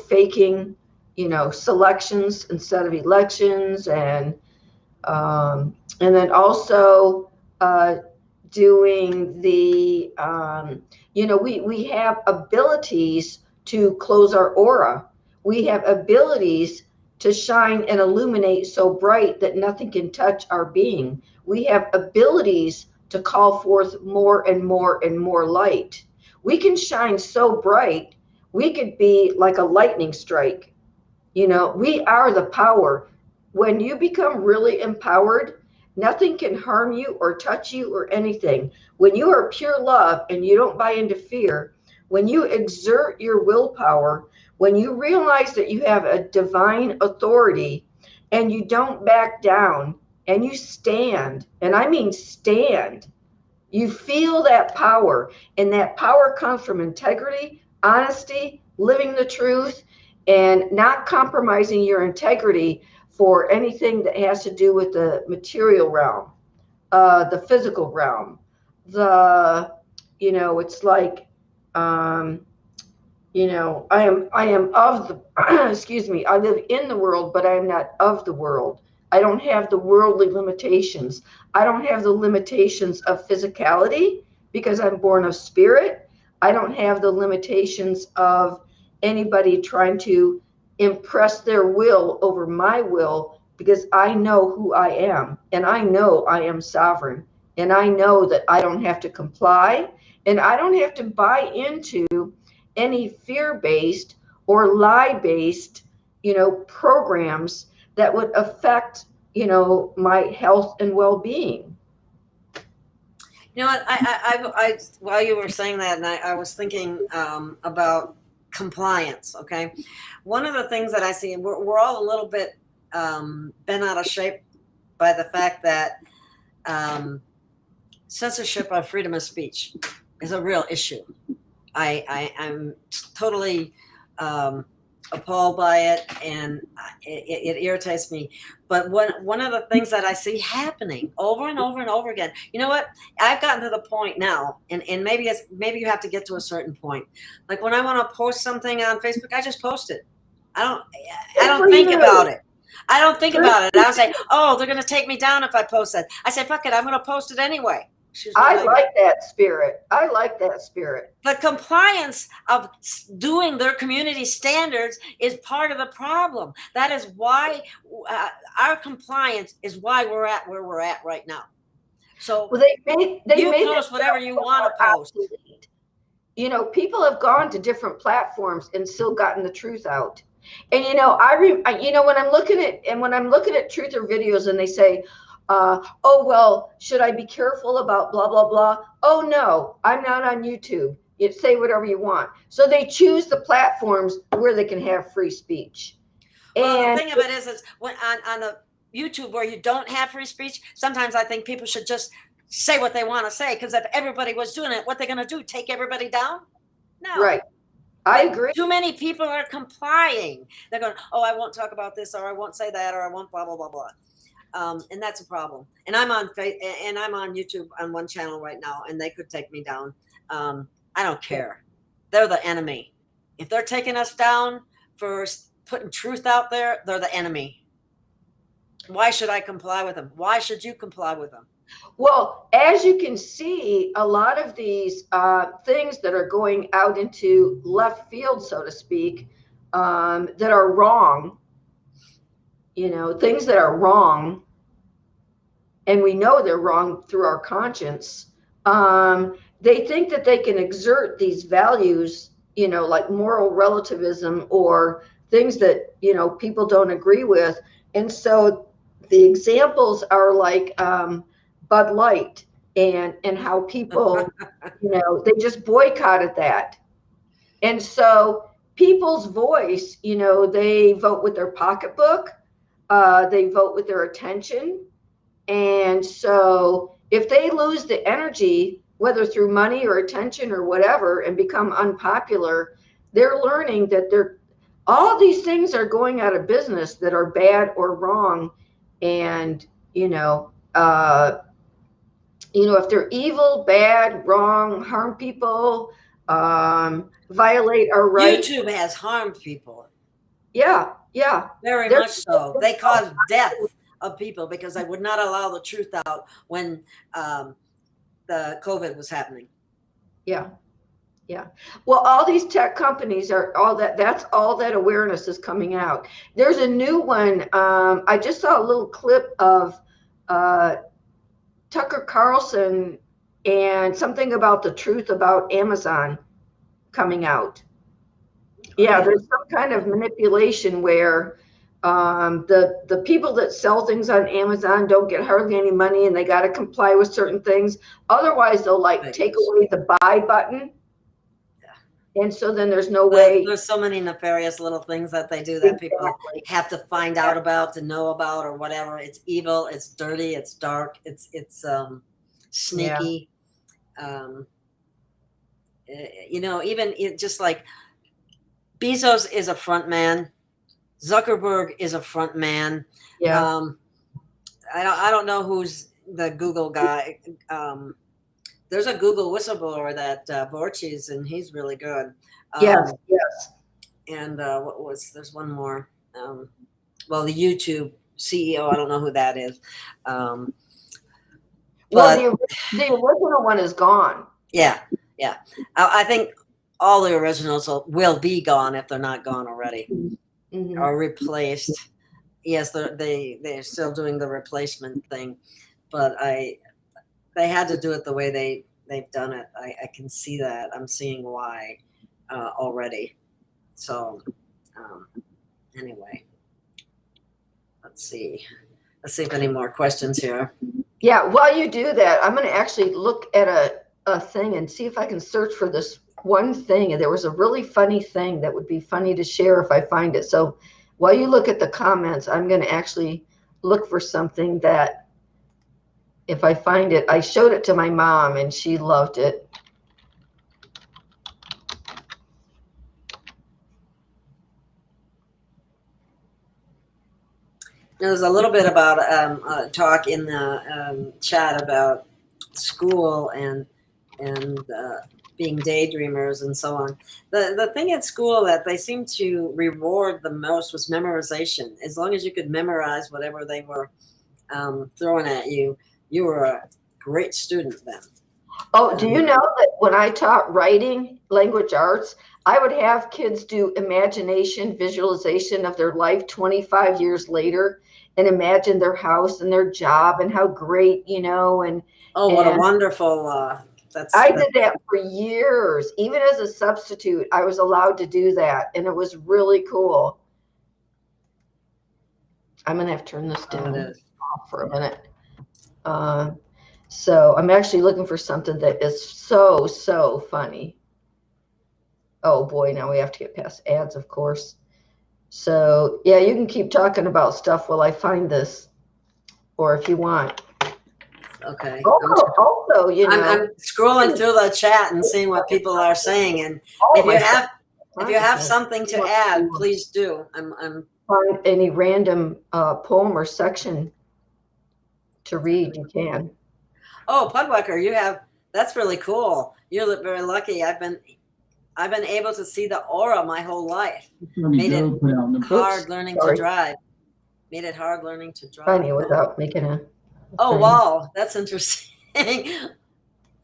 faking, selections instead of elections. And then also doing the, we have abilities to close our aura. We have abilities to shine and illuminate so bright that nothing can touch our being. We have abilities to call forth more and more and more light. We can shine so bright, we could be like a lightning strike. We are the power. When you become really empowered, nothing can harm you or touch you or anything. When you are pure love and you don't buy into fear, when you exert your willpower, when you realize that you have a divine authority and you don't back down and you stand, and I mean stand, you feel that power, and that power comes from integrity, honesty, living the truth, and not compromising your integrity for anything that has to do with the material realm, the physical realm, it's like, I am of the, excuse me, I live in the world, but I am not of the world. I don't have the worldly limitations. I don't have the limitations of physicality because I'm born of spirit. I don't have the limitations of anybody trying to impress their will over my will, because I know who I am, and I know I am sovereign, and I know that I don't have to comply, and I don't have to buy into any fear-based or lie-based, programs that would affect, my health and well-being. I while you were saying that, and I was thinking about compliance. Okay, one of the things that I see, and we're all a little bit bent out of shape by the fact that censorship of freedom of speech is a real issue. I'm totally appalled by it, and it irritates me. But one of the things that I see happening over and over and over again, you know what? I've gotten to the point now, and maybe you have to get to a certain point. Like when I want to post something on Facebook, I just post it. I don't think about it. I don't think about it. I don't say, oh, they're going to take me down if I post that. I say, fuck it, I'm going to post it anyway. I like that spirit. I like that spirit. The compliance of doing their community standards is part of the problem. That is why our compliance is why we're at where we're at right now. So well, they you made post whatever you want to post. Obsolete. You know, people have gone to different platforms and still gotten the truth out. And you know, you know, when I'm looking at truth or videos, and they say, "Oh well, should I be careful about blah blah blah?" Oh no, I'm not on YouTube. You say whatever you want. So they choose the platforms where they can have free speech. Well, And the thing of it is when on a YouTube where you don't have free speech, sometimes I think people should just say what they want to say, because if everybody was doing it, what they're going to do? Take everybody down? No. Right. I agree. Too many people are complying. They're going, oh, I won't talk about this, or I won't say that, or I won't blah blah blah blah. And that's a problem. And I'm on YouTube on one channel right now, and they could take me down. I don't care. They're the enemy. If they're taking us down for putting truth out there, they're the enemy. Why should I comply with them? Why should you comply with them? Well, as you can see, a lot of these things that are going out into left field, so to speak, that are wrong, you know, things that are wrong, and we know they're wrong through our conscience, they think that they can exert these values, you know, like moral relativism or things that, you know, people don't agree with. And so the examples are like Bud Light and how people, you know, they just boycotted that. And so people's voice, you know, they vote with their pocketbook, they vote with their attention. And so if they lose the energy, whether through money or attention or whatever, and become unpopular, they're learning that all these things are going out of business that are bad or wrong. And, you know, if they're evil, bad, wrong, harm people, violate our rights. YouTube has harmed people. Yeah. Very much so. They caused death of people because they would not allow the truth out when the COVID was happening. Yeah. Well, all these tech companies are that's all that awareness is coming out. There's a new one. I just saw a little clip of Tucker Carlson and something about the truth about Amazon coming out. Yeah, there's some kind of manipulation where the people that sell things on Amazon don't get hardly any money, and they got to comply with certain things. Otherwise, they'll take away the buy button. And so then there's no way. There's so many nefarious little things that they do that people have to find out about, to know about, or whatever. It's evil, it's dirty, it's dark, it's sneaky. You know, even just like Bezos is a front man, Zuckerberg is a front man. Yeah. I don't know who's the Google guy. There's a Google whistleblower that Borchis, and he's really good. Yes. And there's one more. Well, the YouTube CEO, I don't know who that is. Well, the original one is gone. Yeah. I think all the originals will be gone if they're not gone already, or replaced. Yes, they're still doing the replacement thing, but they had to do it the way they've done it. I can see that. I'm seeing why already. So anyway, let's see if any more questions here. Yeah, while you do that, I'm going to actually look at a thing and see if I can search for this one thing. And there was a really funny thing that would be funny to share if I find it. So while you look at the comments, I'm going to actually look for something that, if I find it, I showed it to my mom and she loved it. There's a little bit about talk in the chat about school and being daydreamers and so on. The thing at school that they seemed to reward the most was memorization. As long as you could memorize whatever they were throwing at you, you were great student then. Oh, do you know that when I taught writing, language arts, I would have kids do imagination, visualization of their life 25 years later and imagine their house and their job and how great, and Oh, what a wonderful, I did that for years. Even as a substitute, I was allowed to do that, and it was really cool. I'm going to have to turn this down off for a minute. So I'm actually looking for something that is so funny. Oh boy, now we have to get past ads, of course. So yeah, you can keep talking about stuff while I find this, or if you want. Okay. Also, I'm scrolling through the chat and seeing what people are saying, and if you have something to add, please do. I'm find any random poem or section to read. You can. Oh, Pudwacker, that's really cool. You're very lucky. I've been able to see the aura my whole life. Made it hard learning to drive. Made it hard learning to drive. Funny without making a. Oh wow, that's interesting.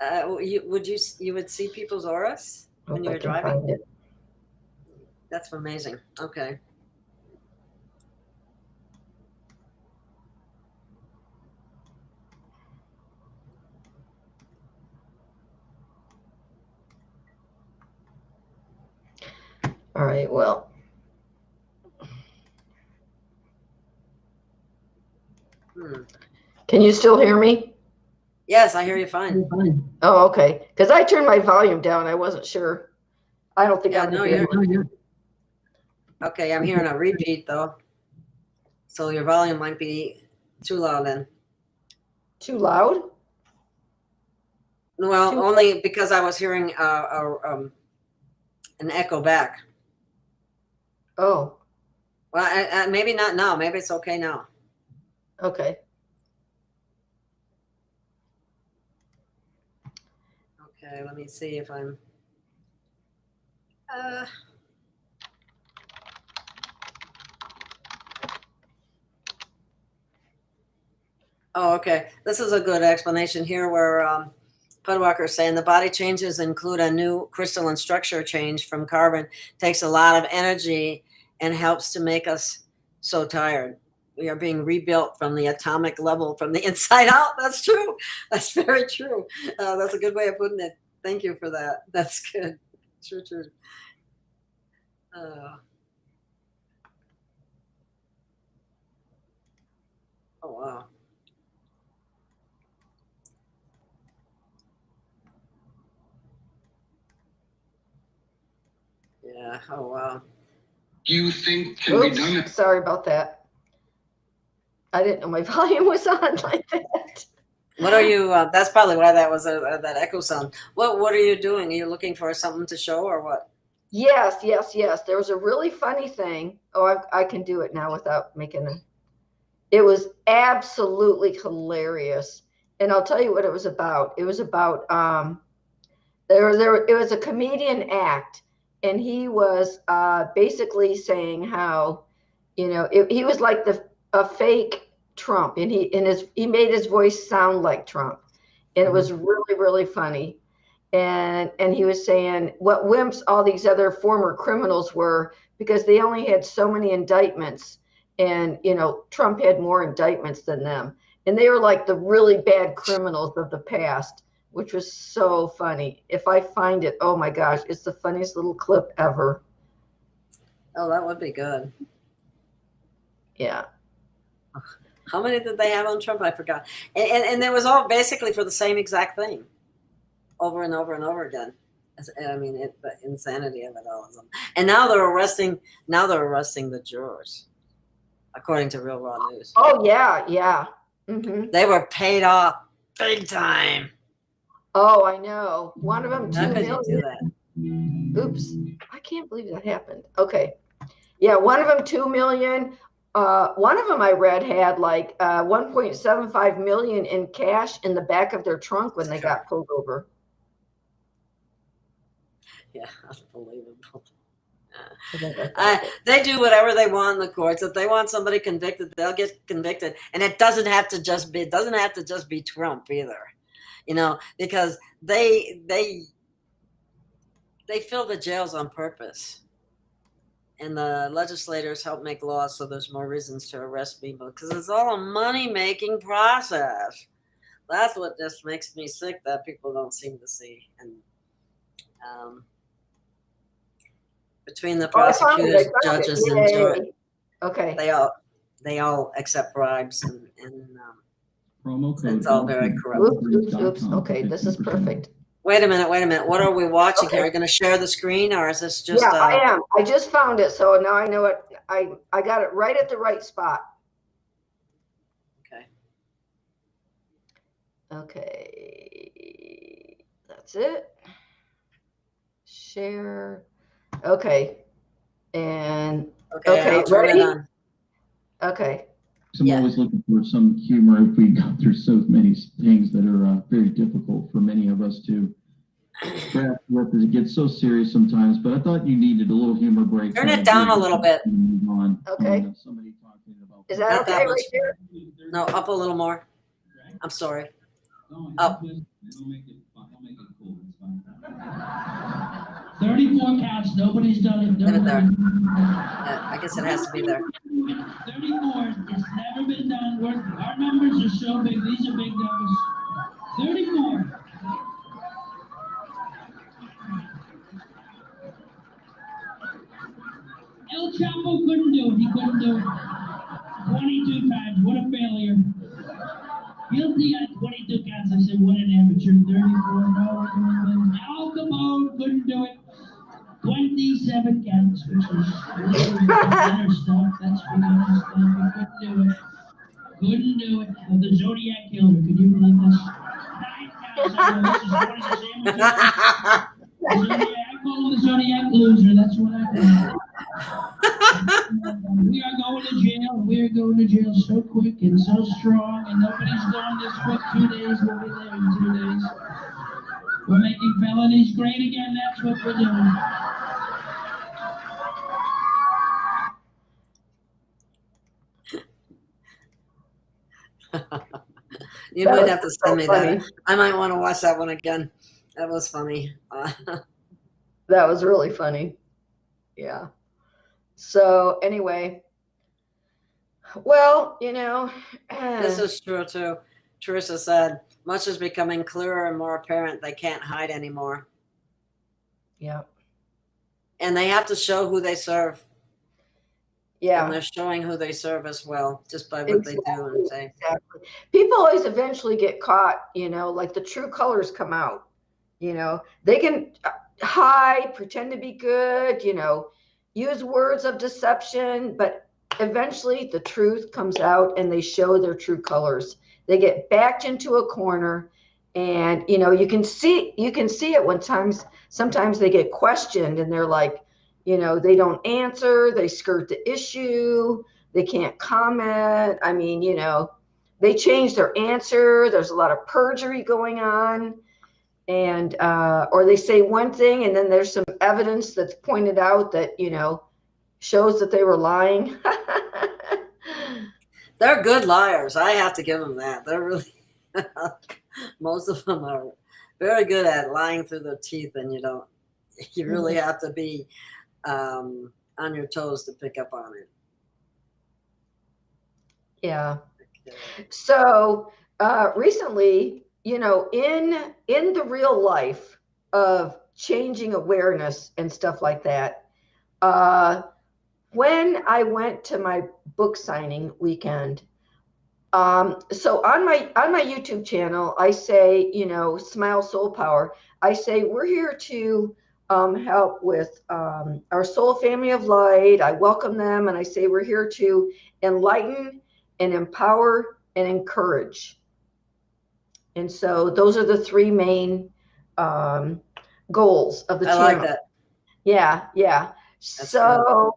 You would see people's auras when you were driving? That's amazing. Okay. All right, well. Can you still hear me? Yes, I hear you fine. Oh, okay. Because I turned my volume down. I wasn't sure. I don't think I'm here. Okay, I'm hearing a repeat though. So your volume might be too loud then. Too loud? Well, only because I was hearing an echo back. Oh. Well, maybe not now. Maybe it's okay now. Okay. Okay, let me see if I'm. Oh, okay. This is a good explanation here where Pudwalker is saying the body changes include a new crystalline structure change from carbon, takes a lot of energy and helps to make us so tired. We are being rebuilt from the atomic level, from the inside out. That's true. That's very true. That's a good way of putting it. Thank you for that. That's good. True. Oh, wow. Yeah. Oh, wow. You think can be done. Sorry about that. I didn't know my volume was on like that. What are you? That's probably why that was that echo sound. What are you doing? Are you looking for something to show or what? Yes. There was a really funny thing. Oh, I can do it now without making a. It was absolutely hilarious, and I'll tell you what it was about. It was about it was a comedian act, and he was basically saying how, he was like a fake Trump, and he made his voice sound like Trump, and it was really funny, and he was saying what wimps all these other former criminals were because they only had so many indictments, and Trump had more indictments than them, and they were like the really bad criminals of the past, which was so funny. If I find it, oh my gosh, it's the funniest little clip ever. Oh, that would be good. Yeah. How many did they have on Trump? I forgot. And it was all basically for the same exact thing, over and over and over again. I mean, the insanity of it all. And now they're arresting the jurors, according to Real Raw News. Oh yeah. Mm-hmm. They were paid off big time. Oh, I know. One of them, $2 million. Do that? Oops, I can't believe that happened. Okay, yeah, one of them $2 million. One of them I read had like 1.75 million in cash in the back of their trunk when they got pulled over. Yeah, unbelievable. They do whatever they want in the courts. If they want somebody convicted, they'll get convicted, and it doesn't have to just be Trump either. you know, because they fill the jails on purpose. And the legislators help make laws so there's more reasons to arrest people because it's all a money-making process. That's what just makes me sick that people don't seem to see. And between the prosecutors, judges, and jury, okay, they all accept bribes, and Promo code. it's all very corrupt. Oops. Okay, this is perfect. Wait a minute. What are we watching here? Are you going to share the screen, or is this just? Yeah, I am. I just found it, so now I know it. I got it right at the right spot. Okay, that's it. Share. Okay, and okay, ready? Okay. I'm always looking for some humor if we go through so many things that are very difficult for many of us to grasp with. It gets so serious sometimes, but I thought you needed a little humor break. Turn it down a little bit. Okay. Somebody talking about Is that okay right there? No, up a little more. I'm sorry. Up. 34 counts. Nobody's done it. Put it there. Yeah, I guess it has to be there. 34. It's never been done. Our numbers are so big. These are big numbers. 34. El Chapo couldn't do it. He couldn't do it. 22 times. What a failure. Guilty on 22 counts. I said, what an amateur. 34. No. Al Capone couldn't do it. 27 counts, which is better stuff. That's beginner stuff. He couldn't do it. The Zodiac Killer. Could you believe this? 9 counts. This is one of the Zodiac. I call him the Zodiac Loser. That's what I call him. We are going to jail. We are going to jail so quick and so strong, and nobody's gone this quick. 2 days. We'll be there in 2 days. We're making felonies great again. That's what we're doing. You might have to send me that. I might want to watch that one again. That was funny. That was really funny. Yeah. So anyway, well, you know, this is true too. Teresa said, much is becoming clearer and more apparent. They can't hide anymore. Yeah. And they have to show who they serve. Yeah. And they're showing who they serve as well, just by what they do and say. Exactly. People always eventually get caught, you know, like the true colors come out. You know, they can hide, pretend to be good, you know, use words of deception, but eventually the truth comes out and they show their true colors. They get backed into a corner, and you know, you can see it when sometimes they get questioned and they're like, you know, they don't answer, they skirt the issue, they can't comment. I mean, you know, they change their answer. There's a lot of perjury going on, and or they say one thing and then there's some evidence that's pointed out that, you know, shows that they were lying. They're good liars. I have to give them that. They're really, most of them are very good at lying through their teeth, and you really have to be on your toes to pick up on it. Yeah. So recently, you know, in the real life of changing awareness and stuff like that, when I went to my book signing weekend, so on my YouTube channel, I say, you know, Smile Soul Power, I say we're here to help with our soul family of light. I welcome them, and I say we're here to enlighten and empower and encourage. And so those are the three main goals of the channel. I like that. Yeah. That's so good.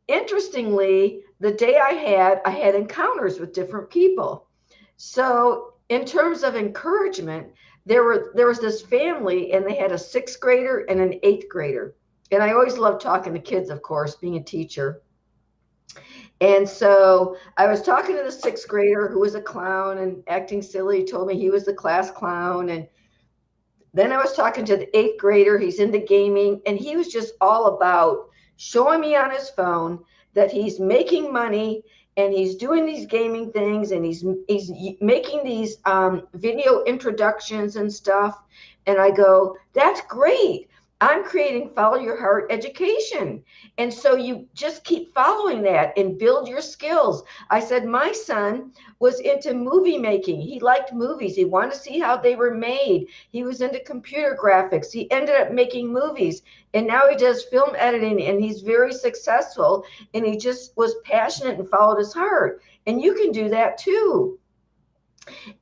Interestingly, the day I had encounters with different people. So in terms of encouragement, there was this family, and they had a 6th grader and an 8th grader. And I always love talking to kids, of course, being a teacher. And so I was talking to the 6th grader who was a clown and acting silly. He told me he was the class clown. And then I was talking to the 8th grader. He's into gaming, and he was just all about showing me on his phone that he's making money and he's doing these gaming things, and he's making these video introductions and stuff. And I go, that's great. I'm creating Follow Your Heart education. And so you just keep following that and build your skills. I said, my son was into movie making. He liked movies. He wanted to see how they were made. He was into computer graphics. He ended up making movies, and now he does film editing, and he's very successful, and he just was passionate and followed his heart. And you can do that too.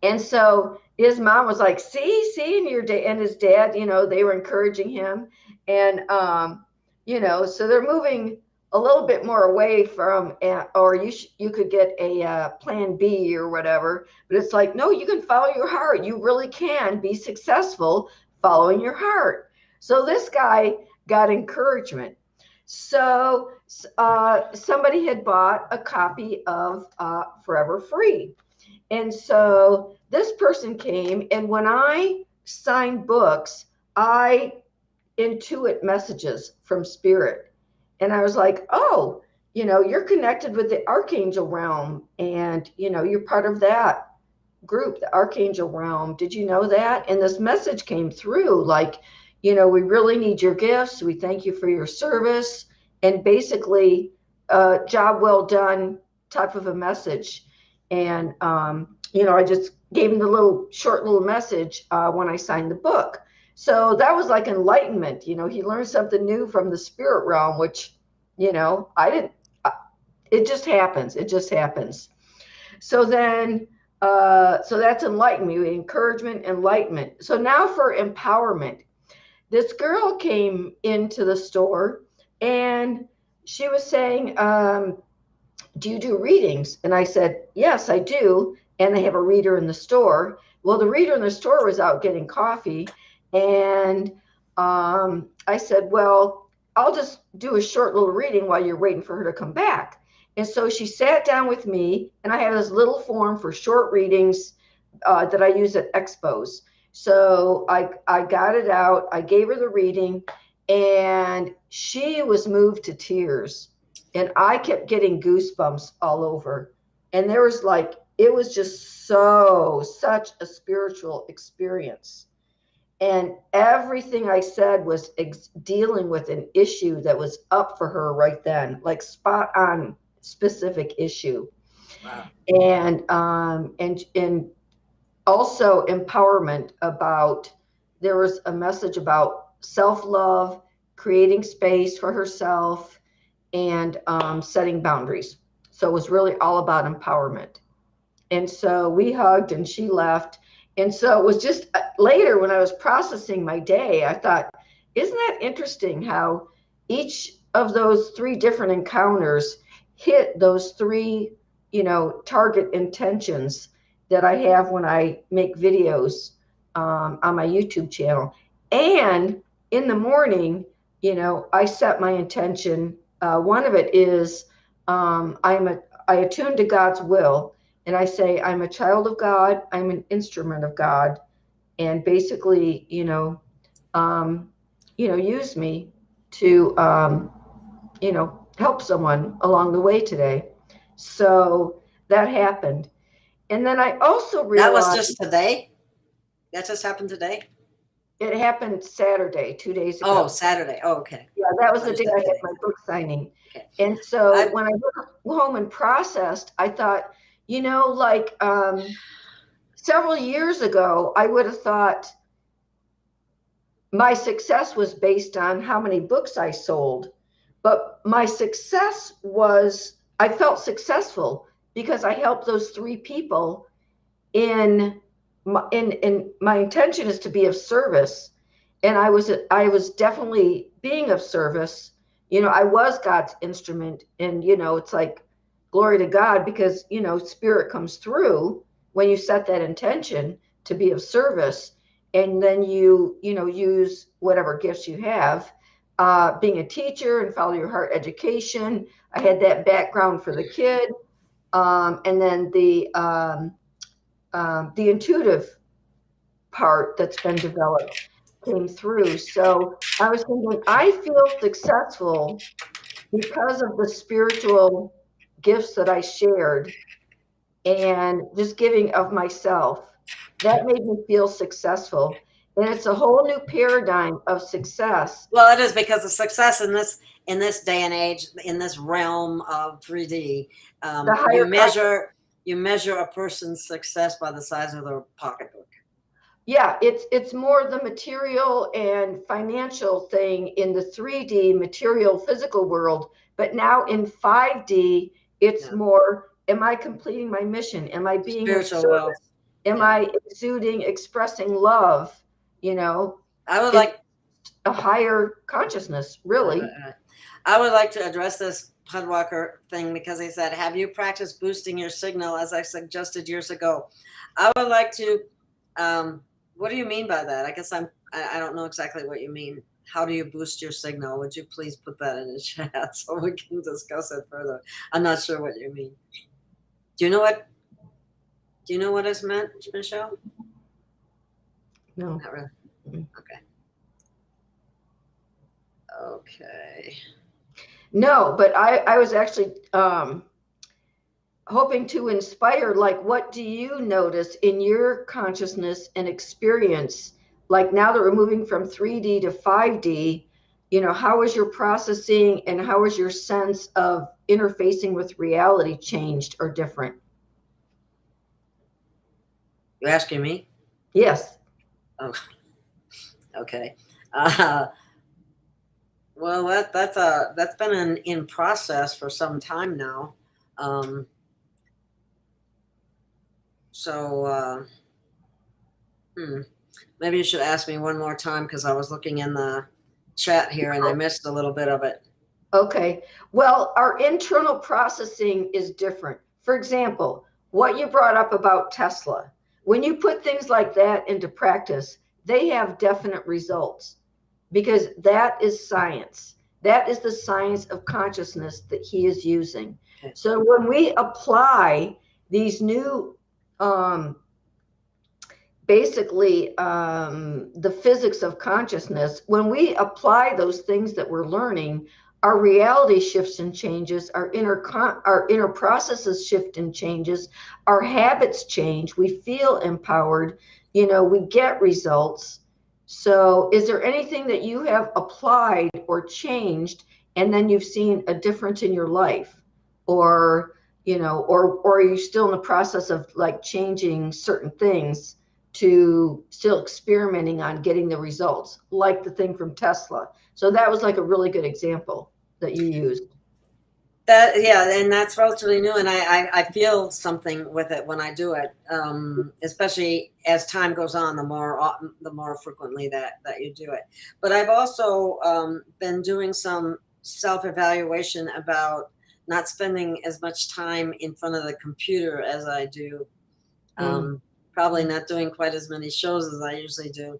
And so his mom was like, see, and your dad and his dad, they were encouraging him. And, so they're moving a little bit more away from, or you could get a plan B or whatever, but it's like, no, you can follow your heart. You really can be successful following your heart. So this guy got encouragement. So somebody had bought a copy of Forever Free. And so this person came, and when I sign books, I intuit messages from spirit. And I was like, oh, you're connected with the archangel realm, and, you're part of that group, the archangel realm. Did you know that? And this message came through like, we really need your gifts. We thank you for your service. And basically, job well done type of a message. And, I just gave him the short little message when I signed the book. So that was like enlightenment. He learned something new from the spirit realm, which, I didn't, it just happens. It just happens. So then, so that's enlightenment, encouragement, enlightenment. So now for empowerment. This girl came into the store, and she was saying, do you do readings? And I said, yes, I do. And they have a reader in the store. Well, the reader in the store was out getting coffee. And I said, well, I'll just do a short little reading while you're waiting for her to come back. And so she sat down with me, and I have this little form for short readings that I use at expos. So I got it out. I gave her the reading, and she was moved to tears. And I kept getting goosebumps all over. And there was it was just such a spiritual experience. And everything I said was dealing with an issue that was up for her right then, like spot on specific issue. Wow. And also empowerment about, there was a message about self-love, creating space for herself, and setting boundaries. So it was really all about empowerment. And so we hugged, and she left. And so it was just later when I was processing my day, I thought, isn't that interesting how each of those 3 different encounters hit those 3, target intentions that I have when I make videos on my YouTube channel. And in the morning, I set my intention. One of it is I attune to God's will, and I say I'm a child of God. I'm an instrument of God, and basically, use me to help someone along the way today. So that happened, and then I also realized that was just today. That just happened today. It happened Saturday, 2 days ago. Oh, Saturday. Oh, okay. Yeah, that was the day I had my book signing. Okay. And so when I went home and processed, I thought, several years ago, I would have thought my success was based on how many books I sold. But my success was, I felt successful because I helped those 3 people in my intention is to be of service. And I was definitely being of service. I was God's instrument, and, it's like, glory to God, because, spirit comes through when you set that intention to be of service, and then you use whatever gifts you have being a teacher and follow your heart education. I had that background for the kid. And then the intuitive part that's been developed came through. So I was thinking, I feel successful because of the spiritual gifts that I shared and just giving of myself. That made me feel successful. And it's a whole new paradigm of success. Well, it is, because of success in this day and age, in this realm of 3D, you measure a person's success by the size of their pocketbook. Yeah, it's more the material and financial thing in the 3D material physical world, but now in 5D, it's more, am I completing my mission? Am I being of service? Am I expressing love? You know, I would like a higher consciousness, really. I would like to address this Pudwalker thing, because he said, have you practiced boosting your signal as I suggested years ago? I would like to, what do you mean by that? I guess I don't know exactly what you mean. How do you boost your signal? Would you please put that in the chat so we can discuss it further? I'm not sure what you mean. Do you know what is meant, Michelle? No. Not really. Okay. Okay. No, but I was actually hoping to inspire, like, what do you notice in your consciousness and experience? Like, now that we're moving from 3D to 5D, you know, how is your processing and how is your sense of interfacing with reality changed or different? You're asking me? Yes. Oh, okay. Well, that's been in process for some time now. Maybe you should ask me one more time, because I was looking in the chat here and I missed a little bit of it. Okay. Well, our internal processing is different. For example, what you brought up about Tesla, when you put things like that into practice, they have definite results, because that is science. That is the science of consciousness that he is using. Okay. So when we apply these new, basically the physics of consciousness, when we apply those things that we're learning, our reality shifts and changes, our inner processes shift and changes, our habits change, we feel empowered, you know, we get results. So is there anything that you have applied or changed and then you've seen a difference in your life? Or, you know, or are you still in the process of like changing certain things to still experimenting on getting the results, like the thing from Tesla? So that was like a really good example that you used. And that's relatively new, and I feel something with it when I do it, especially as time goes on, the more frequently that you do it. But I've also been doing some self-evaluation about not spending as much time in front of the computer as I do. Probably not doing quite as many shows as I usually do.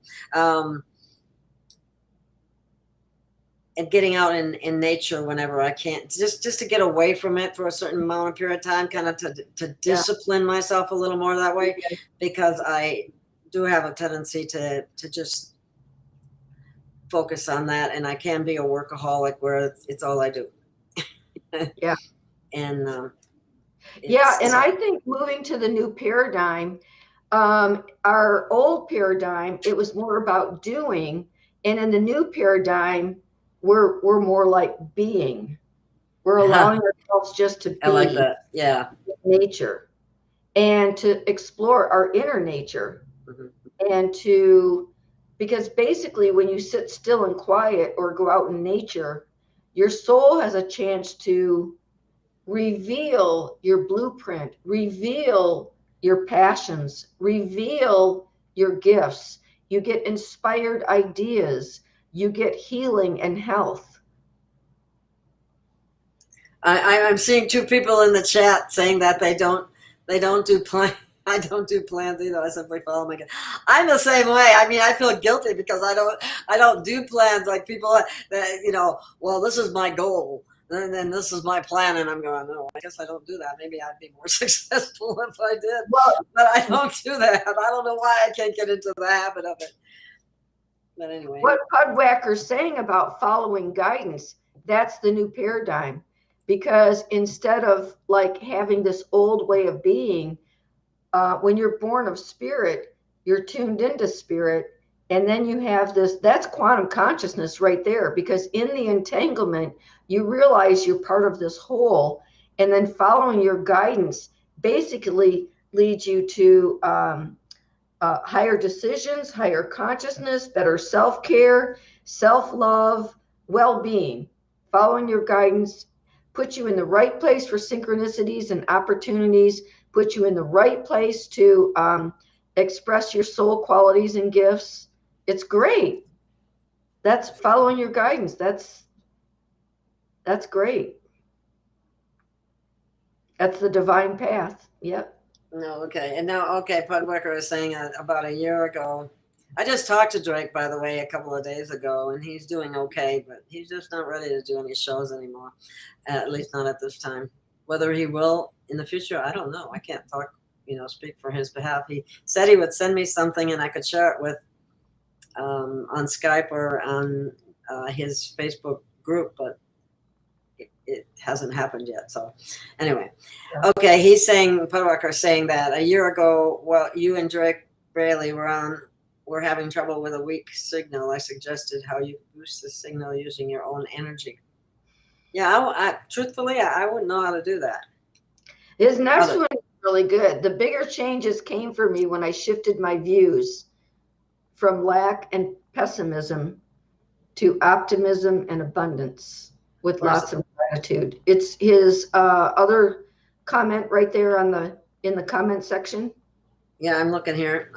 And getting out in nature whenever I can, just to get away from it for a certain amount of period of time, kind of to discipline myself a little more that way, because I do have a tendency to just focus on that, and I can be a workaholic where it's all I do. Yeah. And and I think moving to the new paradigm, our old paradigm, it was more about doing, and in the new paradigm, we're more like being. We're allowing ourselves just to be. I like that. Yeah. Nature, and to explore our inner nature, and because basically when you sit still and quiet or go out in nature, your soul has a chance to reveal your blueprint, reveal your passions, reveal your gifts. You get inspired ideas. You get healing and health. I'm seeing two people in the chat saying that they don't do I don't do plans either. I simply follow my gut. I'm the same way. I mean, I feel guilty because I don't do plans like people that, you know, well, this is my goal. And then this is my plan. And I'm going, no, I guess I don't do that. Maybe I'd be more successful if I did. Well, but I don't do that. I don't know why I can't get into the habit of it. But anyway. What Pudwacker's saying about following guidance, that's the new paradigm. Because instead of like having this old way of being, when you're born of spirit, you're tuned into spirit. And then you have this, that's quantum consciousness right there. Because in the entanglement, you realize you're part of this whole. And then following your guidance basically leads you to higher decisions, higher consciousness, better self-care, self-love, well-being. Following your guidance puts you in the right place for synchronicities and opportunities, put you in the right place to express your soul qualities and gifts. It's great. That's following your guidance. That's great. That's the divine path. Yep. No, okay. And now, okay, Pudwicker is saying about a year ago. I just talked to Drake, by the way, a couple of days ago, and he's doing okay, but he's just not ready to do any shows anymore, at least not at this time. Whether he will in the future, I don't know. I can't talk, speak for his behalf. He said he would send me something and I could share it with on Skype or on his Facebook group, but it hasn't happened yet. So anyway, okay, he's saying, Pudwicker is saying that a year ago, well, you and Drake Bailey were having trouble with a weak signal. I suggested how you boost the signal using your own energy. Yeah, truthfully, I wouldn't know how to do that. His next one is really good. The bigger changes came for me when I shifted my views from lack and pessimism to optimism and abundance with lots of gratitude. It's his other comment right there in the comment section. Yeah, I'm looking here.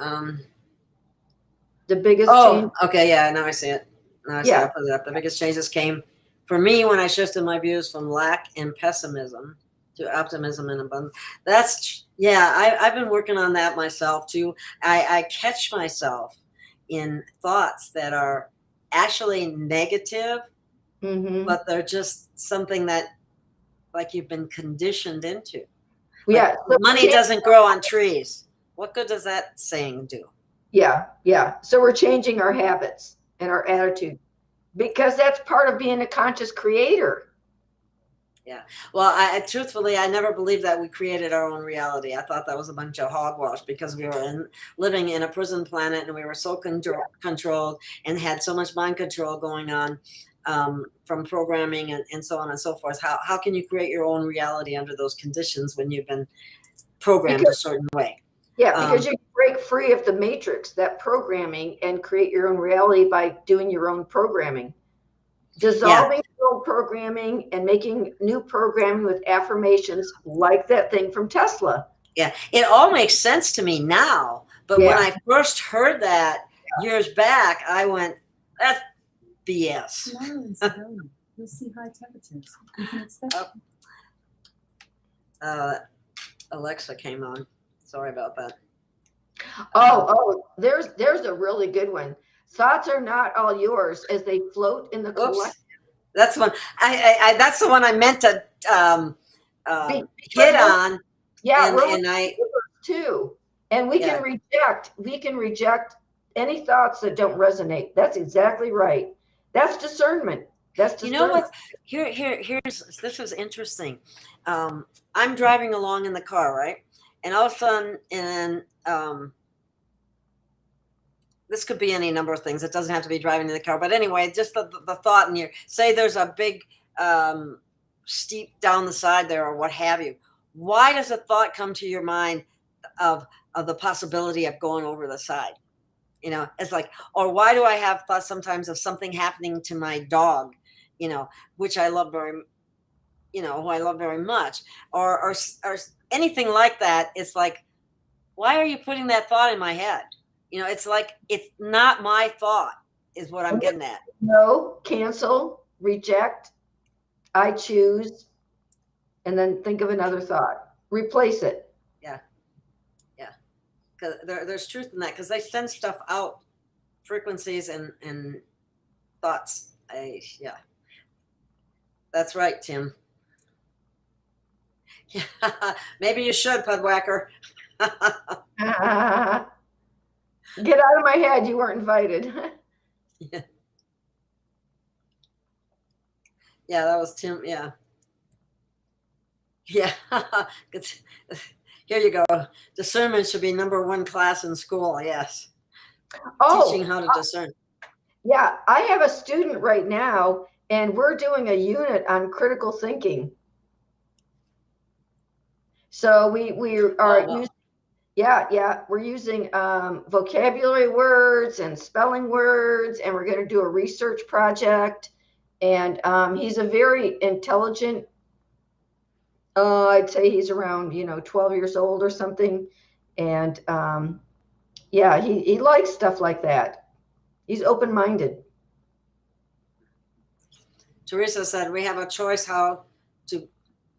The biggest change. Okay, yeah, now I see it. I put it up. The biggest changes came for me when I shifted my views from lack and pessimism to optimism and abundance. I've been working on that myself too. I catch myself in thoughts that are actually negative, but they're just something that like you've been conditioned into. Yeah. Like, money doesn't grow on trees. What good does that saying do? Yeah. So we're changing our habits and our attitude because that's part of being a conscious creator. Yeah. Well, truthfully, I never believed that we created our own reality. I thought that was a bunch of hogwash because we were living in a prison planet and we were so controlled and had so much mind control going on from programming and so on and so forth. How can you create your own reality under those conditions when you've been programmed a certain way? Yeah, because you break free of the matrix, that programming, and create your own reality by doing your own programming. Dissolving your old programming and making new programming with affirmations like that thing from Tesla. Yeah, it all makes sense to me now. But when I first heard that years back, I went, that's BS. Tomorrow in Sedona, you'll see high temperatures. You can expect Alexa came on. Sorry about that. Oh, there's a really good one. Thoughts are not all yours as they float in the collective. That's one. That's the one I meant to hit on. Yeah, and I too. And we can reject any thoughts that don't resonate. That's exactly right. That's discernment. That's discernment. You know what? This is interesting. I'm driving along in the car, right? And all of a sudden, this could be any number of things. It doesn't have to be driving in the car. But anyway, just the thought in here. Say there's a big steep down the side there or what have you. Why does a thought come to your mind of the possibility of going over the side? It's like, or why do I have thoughts sometimes of something happening to my dog, which I love very, who I love very much, or anything like that. It's like, why are you putting that thought in my head? It's like, it's not my thought is what I'm getting at. No, cancel, reject, I choose, and then think of another thought. Replace it. Yeah. because there's truth in that, because they send stuff out, frequencies and thoughts. Yeah, that's right, Tim. Yeah, maybe you should, Pudwhacker. Get out of my head. You weren't invited. Yeah. Yeah, that was Tim. Yeah. Yeah. Here you go. Discernment should be #1 class in school. Yes. Teaching how to discern. Yeah, I have a student right now, and we're doing a unit on critical thinking. So we are using, we're using vocabulary words and spelling words, and we're going to do a research project. And he's a very intelligent, I'd say he's around 12 years old or something. And yeah, he likes stuff like that. He's open-minded. Teresa said we have a choice how to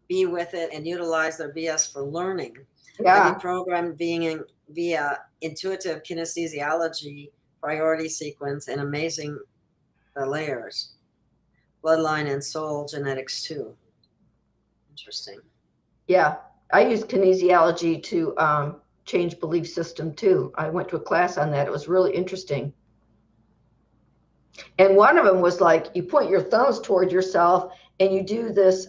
be with it and utilize their BS for learning. Yeah. Be programmed via intuitive kinesiology, priority sequence, and amazing the layers, bloodline and soul genetics too. Interesting. Yeah, I use kinesiology to change belief system too. I went to a class on that. It was really interesting. And one of them was like, you point your thumbs toward yourself and you do this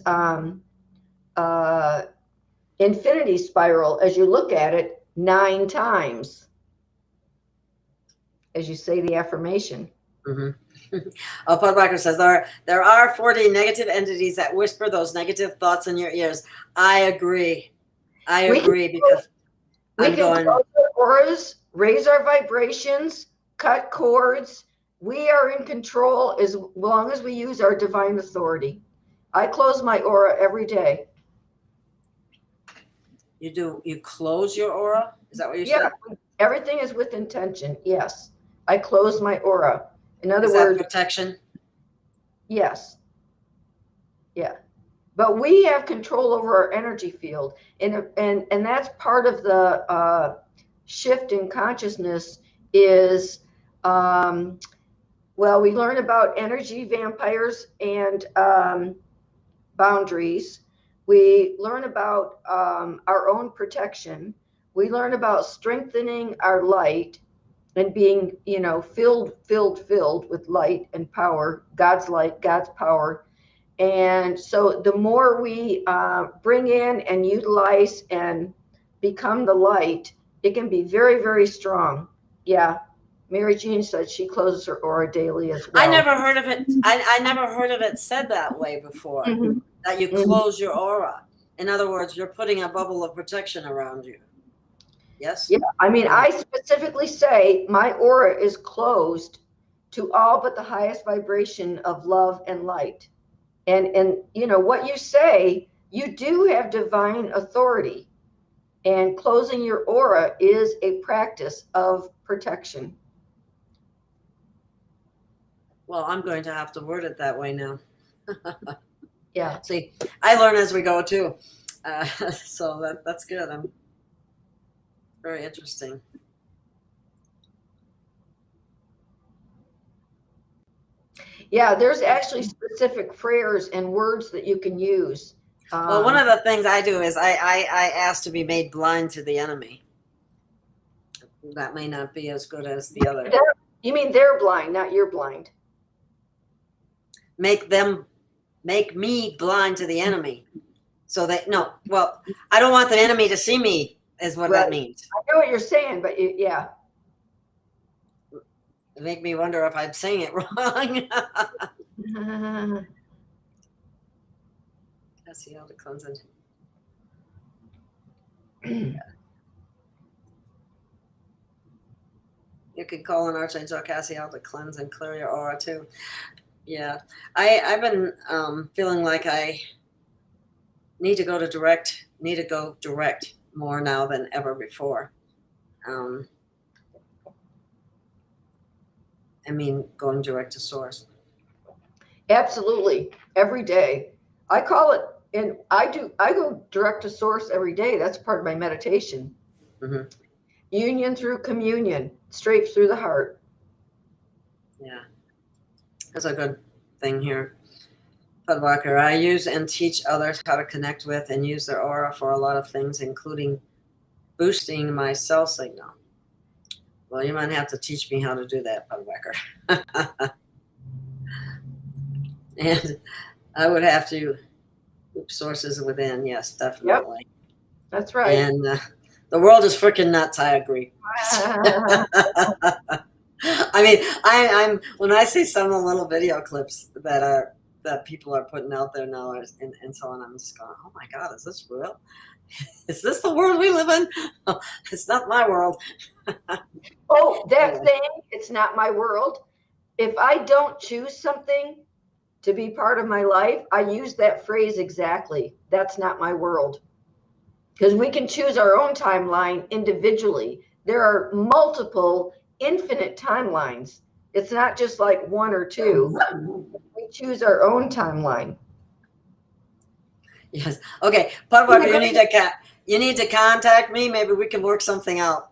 infinity spiral as you look at it 9 times as you say the affirmation. Mm-hmm. Oh, Pudwhacker says there are 40 negative entities that whisper those negative thoughts in your ears. I agree. Because we can close our auras, raise our vibrations, cut cords. We are in control as long as we use our divine authority. I close my aura every day. You do? You close your aura? Is that what you said? Yeah, everything is with intention. Yes, I close my aura. In other Is words, that protection? Yes. Yeah. But we have control over our energy field, and that's part of the shift in consciousness. Is well, we learn about energy vampires and boundaries. We learn about our own protection. We learn about strengthening our light and being, filled with light and power, God's light, God's power. And so the more we bring in and utilize and become the light, it can be very, very strong. Yeah. Mary Jean said she closes her aura daily as well. I never heard of it. I never heard of it said that way before, Mm-hmm. that you close your aura. In other words, you're putting a bubble of protection around you. Yes? Yeah. I mean, I specifically say my aura is closed to all but the highest vibration of love and light. And what you say, you do have divine authority. And closing your aura is a practice of protection. Well, I'm going to have to word it that way now. Yeah. See, I learn as we go too. So that's good. I'm very interesting. Yeah, there's actually specific prayers and words that you can use. Well, one of the things I do is I ask to be made blind to the enemy. That may not be as good as the other. You mean they're blind, not you're blind. Make me blind to the enemy. So that, I don't want the enemy to see me, is what that means. I know what you're saying, but yeah. Make me wonder if I'm saying it wrong. That's how to cleanse it. You could call on Archangel Cassiel to cleanse and clear your aura too. Yeah, I've been feeling like I need to go direct more now than ever before. Going direct to source. Absolutely, every day. I call it, and I go direct to source every day. That's part of my meditation. Mm-hmm. Union through communion, straight through the heart. Yeah. That's a good thing here. Pudwalker, I use and teach others how to connect with and use their aura for a lot of things, including boosting my cell signal. Well, you might have to teach me how to do that, Pudwalker. And I would have to, sources within, yes, definitely. Yep, that's right. And the world is freaking nuts, I agree. I mean, I'm when I see some of the little video clips that people are putting out there now and so on, I'm just going, oh my God, is this real? Is this the world we live in? It's not my world. Oh, that thing, it's not my world. If I don't choose something to be part of my life, I use that phrase exactly. That's not my world. Because we can choose our own timeline individually. There are multiple infinite timelines. It's not just like one or two. We choose our own timeline. Yes. Okay, Pudwalker, you need to contact me. Maybe we can work something out.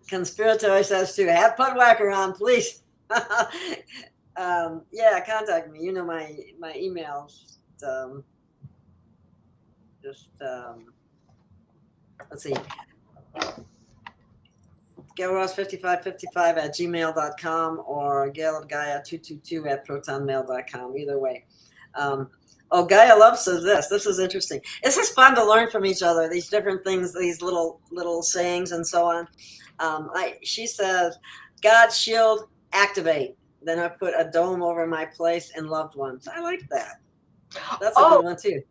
Conspiratory says to have Pudwalker on, please. Yeah, contact me. You know my emails. Let's see. Gail Ross 5555 at gmail.com or Gail of Gaia 222 at protonmail.com. Either way. Oh, Gaia Love says this. This is interesting. This is fun to learn from each other. These different things, these little sayings and so on. She says, God's shield, activate. Then I put a dome over my place and loved ones. I like that. That's a good one too.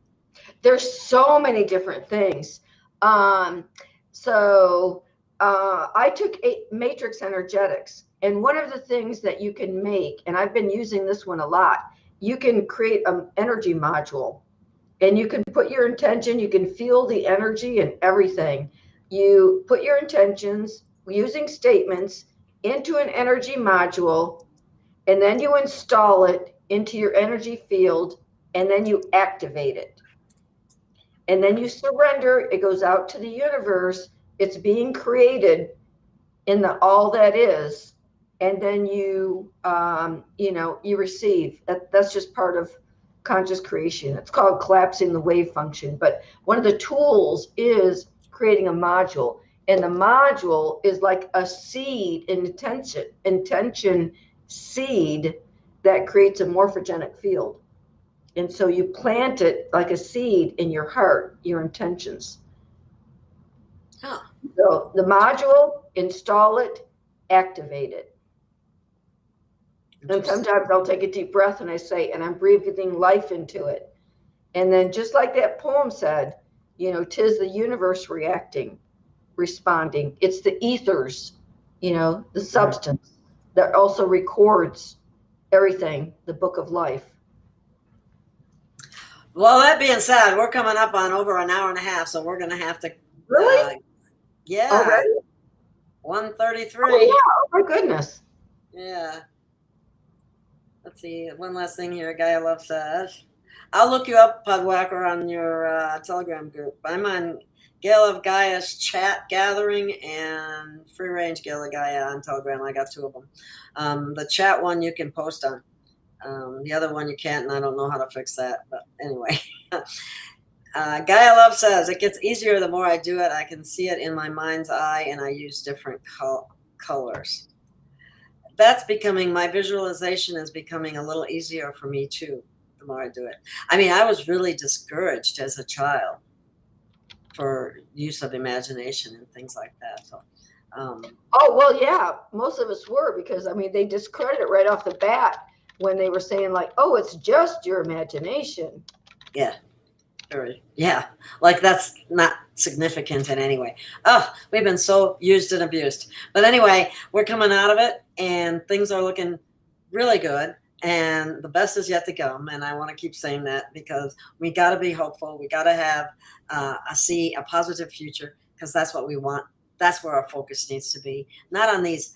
There's so many different things. I took matrix energetics, and one of the things that you can make, and I've been using this one a lot, you can create an energy module, and you can put your intention, you can feel the energy and everything. You put your intentions using statements into an energy module, and then you install it into your energy field, and then you activate it. And then you surrender, it goes out to the universe, it's being created in the all that is, and then you you receive. That's just part of conscious creation. It's called collapsing the wave function. But one of the tools is creating a module, and the module is like a seed, intention seed that creates a morphogenic field. And so you plant it like a seed in your heart, your intentions. Huh. So the module, install it, activate it. And sometimes I'll take a deep breath and I say, and I'm breathing life into it. And then just like that poem said, 'tis the universe responding. It's the ethers, the substance that also records everything, the book of life. Well, that being said, we're coming up on over an hour and a half, so we're going to have to. Really? Yeah. Already? 1:33. Oh, yeah. Oh, my goodness. Yeah. Let's see. One last thing here. Gaia Love says, I'll look you up, Pudwalker, on your Telegram group. I'm on Gail of Gaia's chat gathering and Free Range Gail of Gaia on Telegram. I got two of them. The chat one you can post on. The other one you can't, and I don't know how to fix that. But anyway. Gaia Love says, it gets easier the more I do it. I can see it in my mind's eye, and I use different colors. That's becoming, my visualization is becoming a little easier for me too, the more I do it. I mean, I was really discouraged as a child for use of imagination and things like that. So, oh, well, yeah, most of us were, because, they discredit it right off the bat when they were saying like, oh, it's just your imagination. Yeah. Yeah, like that's not significant in any way. Oh, we've been so used and abused. But anyway, we're coming out of it, and things are looking really good, and the best is yet to come. And I want to keep saying that because we got to be hopeful. We got to have a positive future, because that's what we want. That's where our focus needs to be, not on these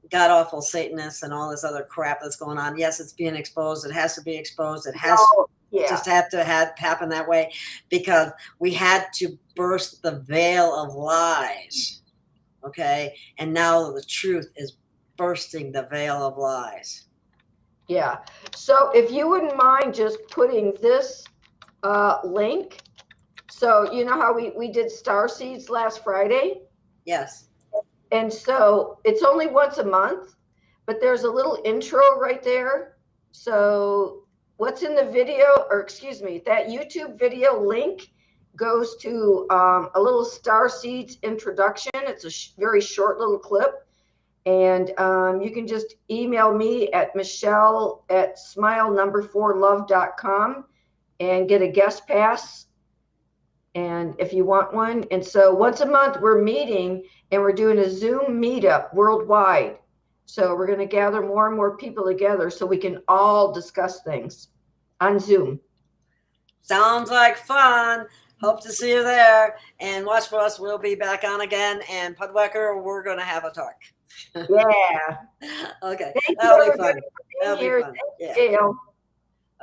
god-awful Satanists and all this other crap that's going on. Yes, it's being exposed. It has to be exposed. It has. It just had to happen that way because we had to burst the veil of lies. Okay. And now the truth is bursting the veil of lies. Yeah. So if you wouldn't mind just putting this link. So you know how we did Starseeds last Friday? Yes. And so it's only once a month, but there's a little intro right there. So what's in the video, or excuse me, that YouTube video link goes to a little Starseeds introduction. It's a very short little clip. And you can just email me at michelle@smile4love.com and get a guest pass. And if you want one. And so once a month we're meeting and we're doing a Zoom meetup worldwide. So we're going to gather more and more people together so we can all discuss things on Zoom. Sounds like fun. Hope to see you there. And watch for us. We'll be back on again. And Pudwecker, we're going to have a talk. Yeah. Okay. Thank That'll you be fun. for being here. Thank Yeah. you, Gail.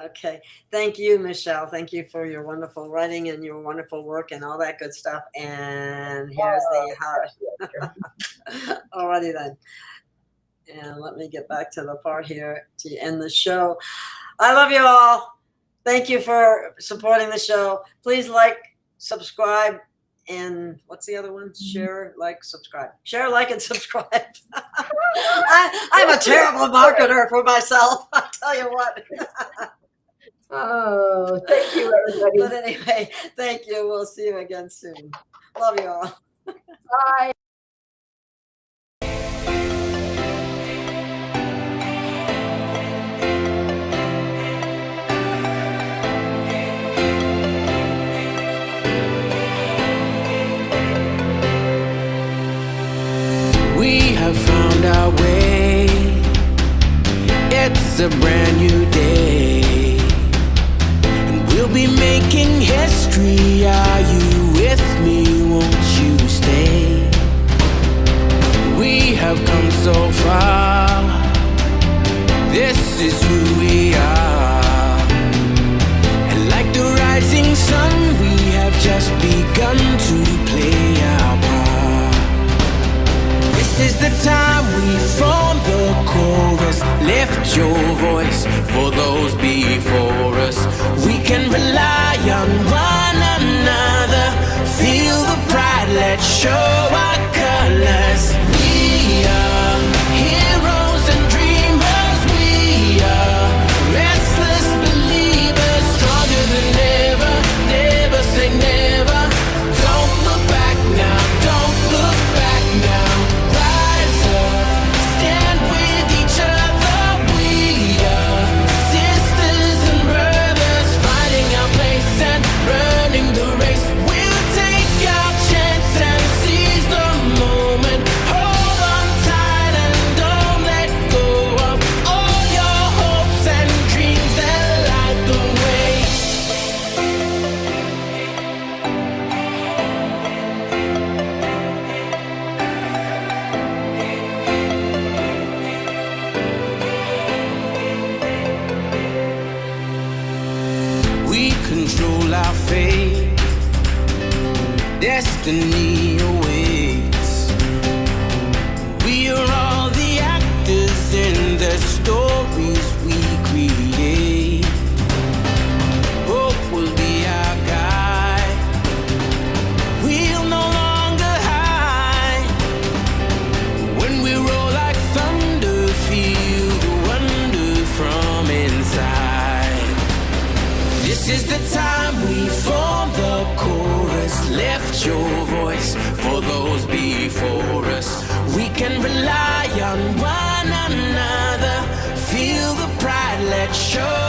Okay. Thank you, Michelle. Thank you for your wonderful writing and your wonderful work and all that good stuff. And here's the heart. Alrighty then. And let me get back to the part here to end the show. I love you all. Thank you for supporting the show. Please like, subscribe, and what's the other one? Share, like, subscribe. Share, like, and subscribe. I'm a terrible marketer for myself. I'll tell you what. Oh, thank you, everybody. But anyway, thank you. We'll see you again soon. Love you all. Bye. We have found our way. It's a brand new day, and we'll be making history. Are you with me? Won't you stay? We have come so far. This is who we are, and like the rising sun, we have just begun to play our part. This is the time we form the chorus. Lift your voice for those before us. We can rely on one another. Feel the pride, let's show our colors. We are heroes and dreamers. We are restless believers, stronger than ever. Never say never. Don't look back now, don't look back now. Rise up, stand with each other. We are sisters and brothers, fighting our place and running the race. We'll take our chance and seize the moment. Hold on tight and don't let go of all your hopes and dreams that light the way. We control our fate. Destiny awaits. We are all the actors in the stories we create. Hope will be our guide. We'll no longer hide. When we roll like thunder, feel the wonder from inside. This is the time we form the chorus. Lift your voice for those before us. We can rely on one another. Feel the pride, let's show